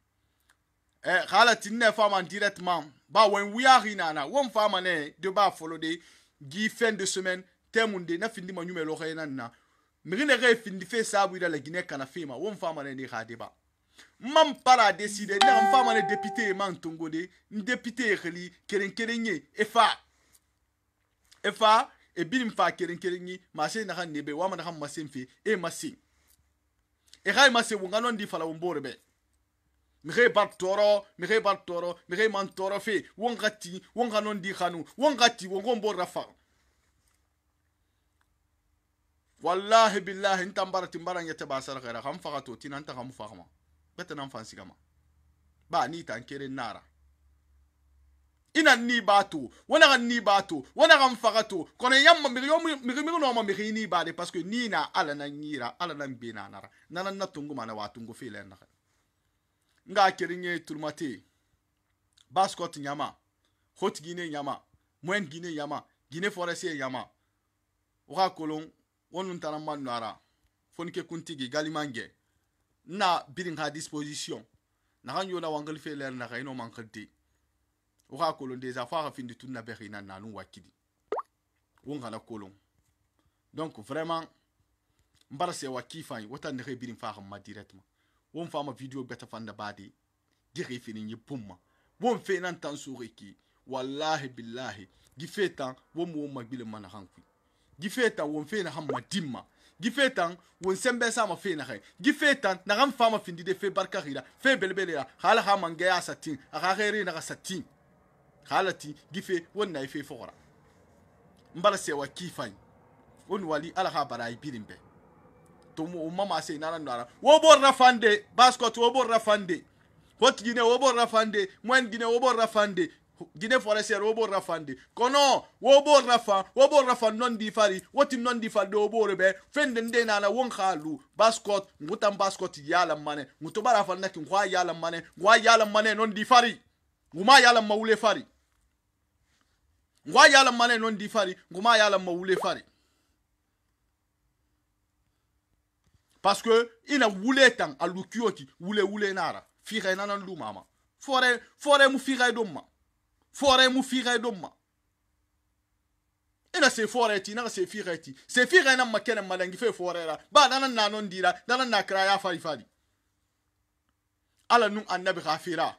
khala tinne fama directement ba wen wiari nana won fama ne de ba follow de gi fin de semaine temunde na findi ma numero khayna na mirine re findi fe sabu ida la Guinée kana fema won fama ne ni khade ba mam para décider na fama ne député man tongode député khali kerenye efa e binim fa kerenye ma se na kan nebe wa ma na kan masemfe e masi e khay masi wonga di fala wombore be mire bat toro mire man toro fe wongati wonga non di khanu wongati wongombo rafa wallahi billahi inta mbarati mbaranya tabasara khaira kham faqato tinanta kham faqama betana fansi kama ba ni tankere nara ina ni batu wana ni batu wana kam faqato kono yamma mi no ma mi ni bade parce que ni na ala na nyira ala na mbina nara nana natungu mana watungu fe len na nga kerinye turmate Baskot nyama Haute Guinée nyama Moyenne Guinée nyama Guinée forestier nyama oka kolon wonun tanama noara fonike kuntigi galimange na biring ha disposition na kanyo na wangal fe ler na kayno mankati oka kolon des affaires fin de tout na berina nanu wakidi wonga na kolon donc vraiment mbarase wakifany wota ne biring fa ma directement won fama video beta fanda badi diri fini ni pumma won fe nan tan suriki wallahi billahi gifetan won mo magbile mana hankwi gifetan won fe na hamma dimma gifetan won sembe sama fe na hay gifetan na ram fama findi de fe barkarira fe belbele ya hala ha mangaya satin aka khairi na satin halati gife won na fe fora mbala se wa kifany won wali ala ha bara ibirimbe tomu mama se nana nara wo bor rafande Baskot wo bor rafande Haute Guinée wo bor rafande Moyenne Guinée wo bor rafande Guinée forestière wo bor rafande kono wo bor rafa non di fari woti non di fari wo bor be fende nde nana won khalu Baskot ngutam Baskot yala mane nguto bara fa nak ngwa yala mane non di fari nguma yala mawule fari ngwa yala mane non di fari nguma yala mawule fari parce que ina wule tan alukioti wule nara fira nana lumama fore mu fira domma ina se fore ti na se fira na makene malangi fe fore ra ba nana nanon dira nana na kraya fari ala nun annabi khafira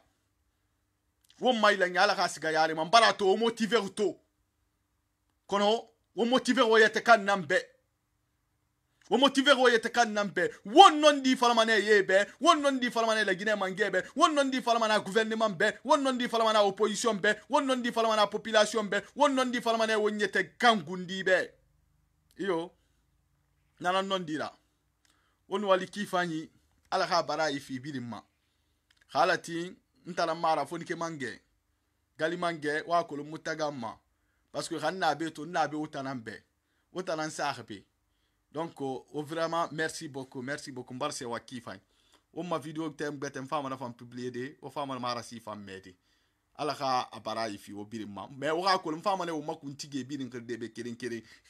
won mai la nyala khasiga yare man barato motiver to kono wo motiver wo yete kan nambe wo motiver wo yete kan nambe won non di falamane yebe won non di falamane la Guinée mangebe won non di falamane gouvernement be won non di falamane opposition be won non di falamane population be won non di falamane won yete kangundi be iyo nana non dira won wali kifani ala ha bara ifi bilimma khalati ntala mara fonike mange gali mange wa ko mutagamma parce que xanna be to na be utanan saxbe donc vraiment merci beaucoup mbarse wa kifany o ma video tem betem fama na fam publier de o fama mara si fam meti ala kha apara ifi o birimma mais o ga ko fama ne o makuntige birin kede be keren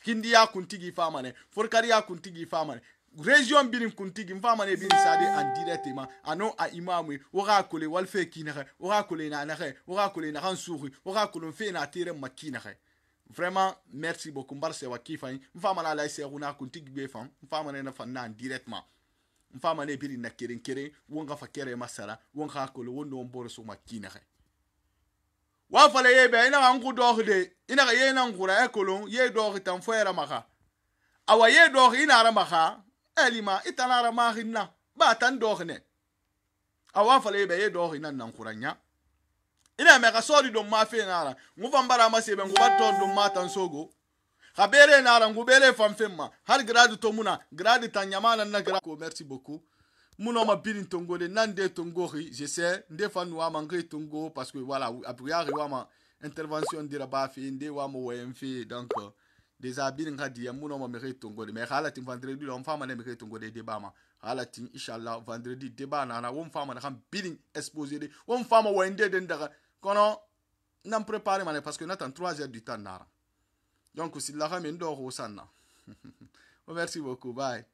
kindi ya kuntigi fama ne forkari ya kuntigi fama ne région birin kuntigi fama ne birin sadi en directement ano a imamu o ga ko le walfe kinaxe o ga ko le na naxe o ga ko le na kan suuri o ga ko le fe na tere makina xe vraiment merci beaucoup mbarse wa kifany mfama na la seruna kuntigi be fam mfama ne na fanna directement mfama ne biri na keren wonga fa kere masara wonga ko le wono mboro so makina xe wa fale yebe ina ngu doxde ina ga yena ngura e kolon ye dox tan foera maka awa ye dox ina ra maka elima itana ra mahinna ba tan doxne awa fale yebe ye dox ina nan kuranya ina me ka sori do ma fe nara ngu fambara ma sebe ngu baton do ma tan sogo khabere nara ngu bere fam femma har grade to muna grade tan nyamana na grade ko merci beaucoup Mouno ma birin tongo de nande tongo ri, je sais, nde fa noua mangre tongo, parce que voilà, après arriva ma intervention de la bafi, nde wa mo wemfi, donc, des habits ngadi ya mouno ma mere tongo de, mais hala tin vendredi, on fama ne mere tongo de débat ma, hala tin, inshallah, vendredi, débat na, on fama na kam birin exposé de, on fama wende de ndaga, kono, n'en prépare mané, parce que n'attend 3 heures du temps nara. Donc, si la ramène d'or au sana. Merci beaucoup, bye.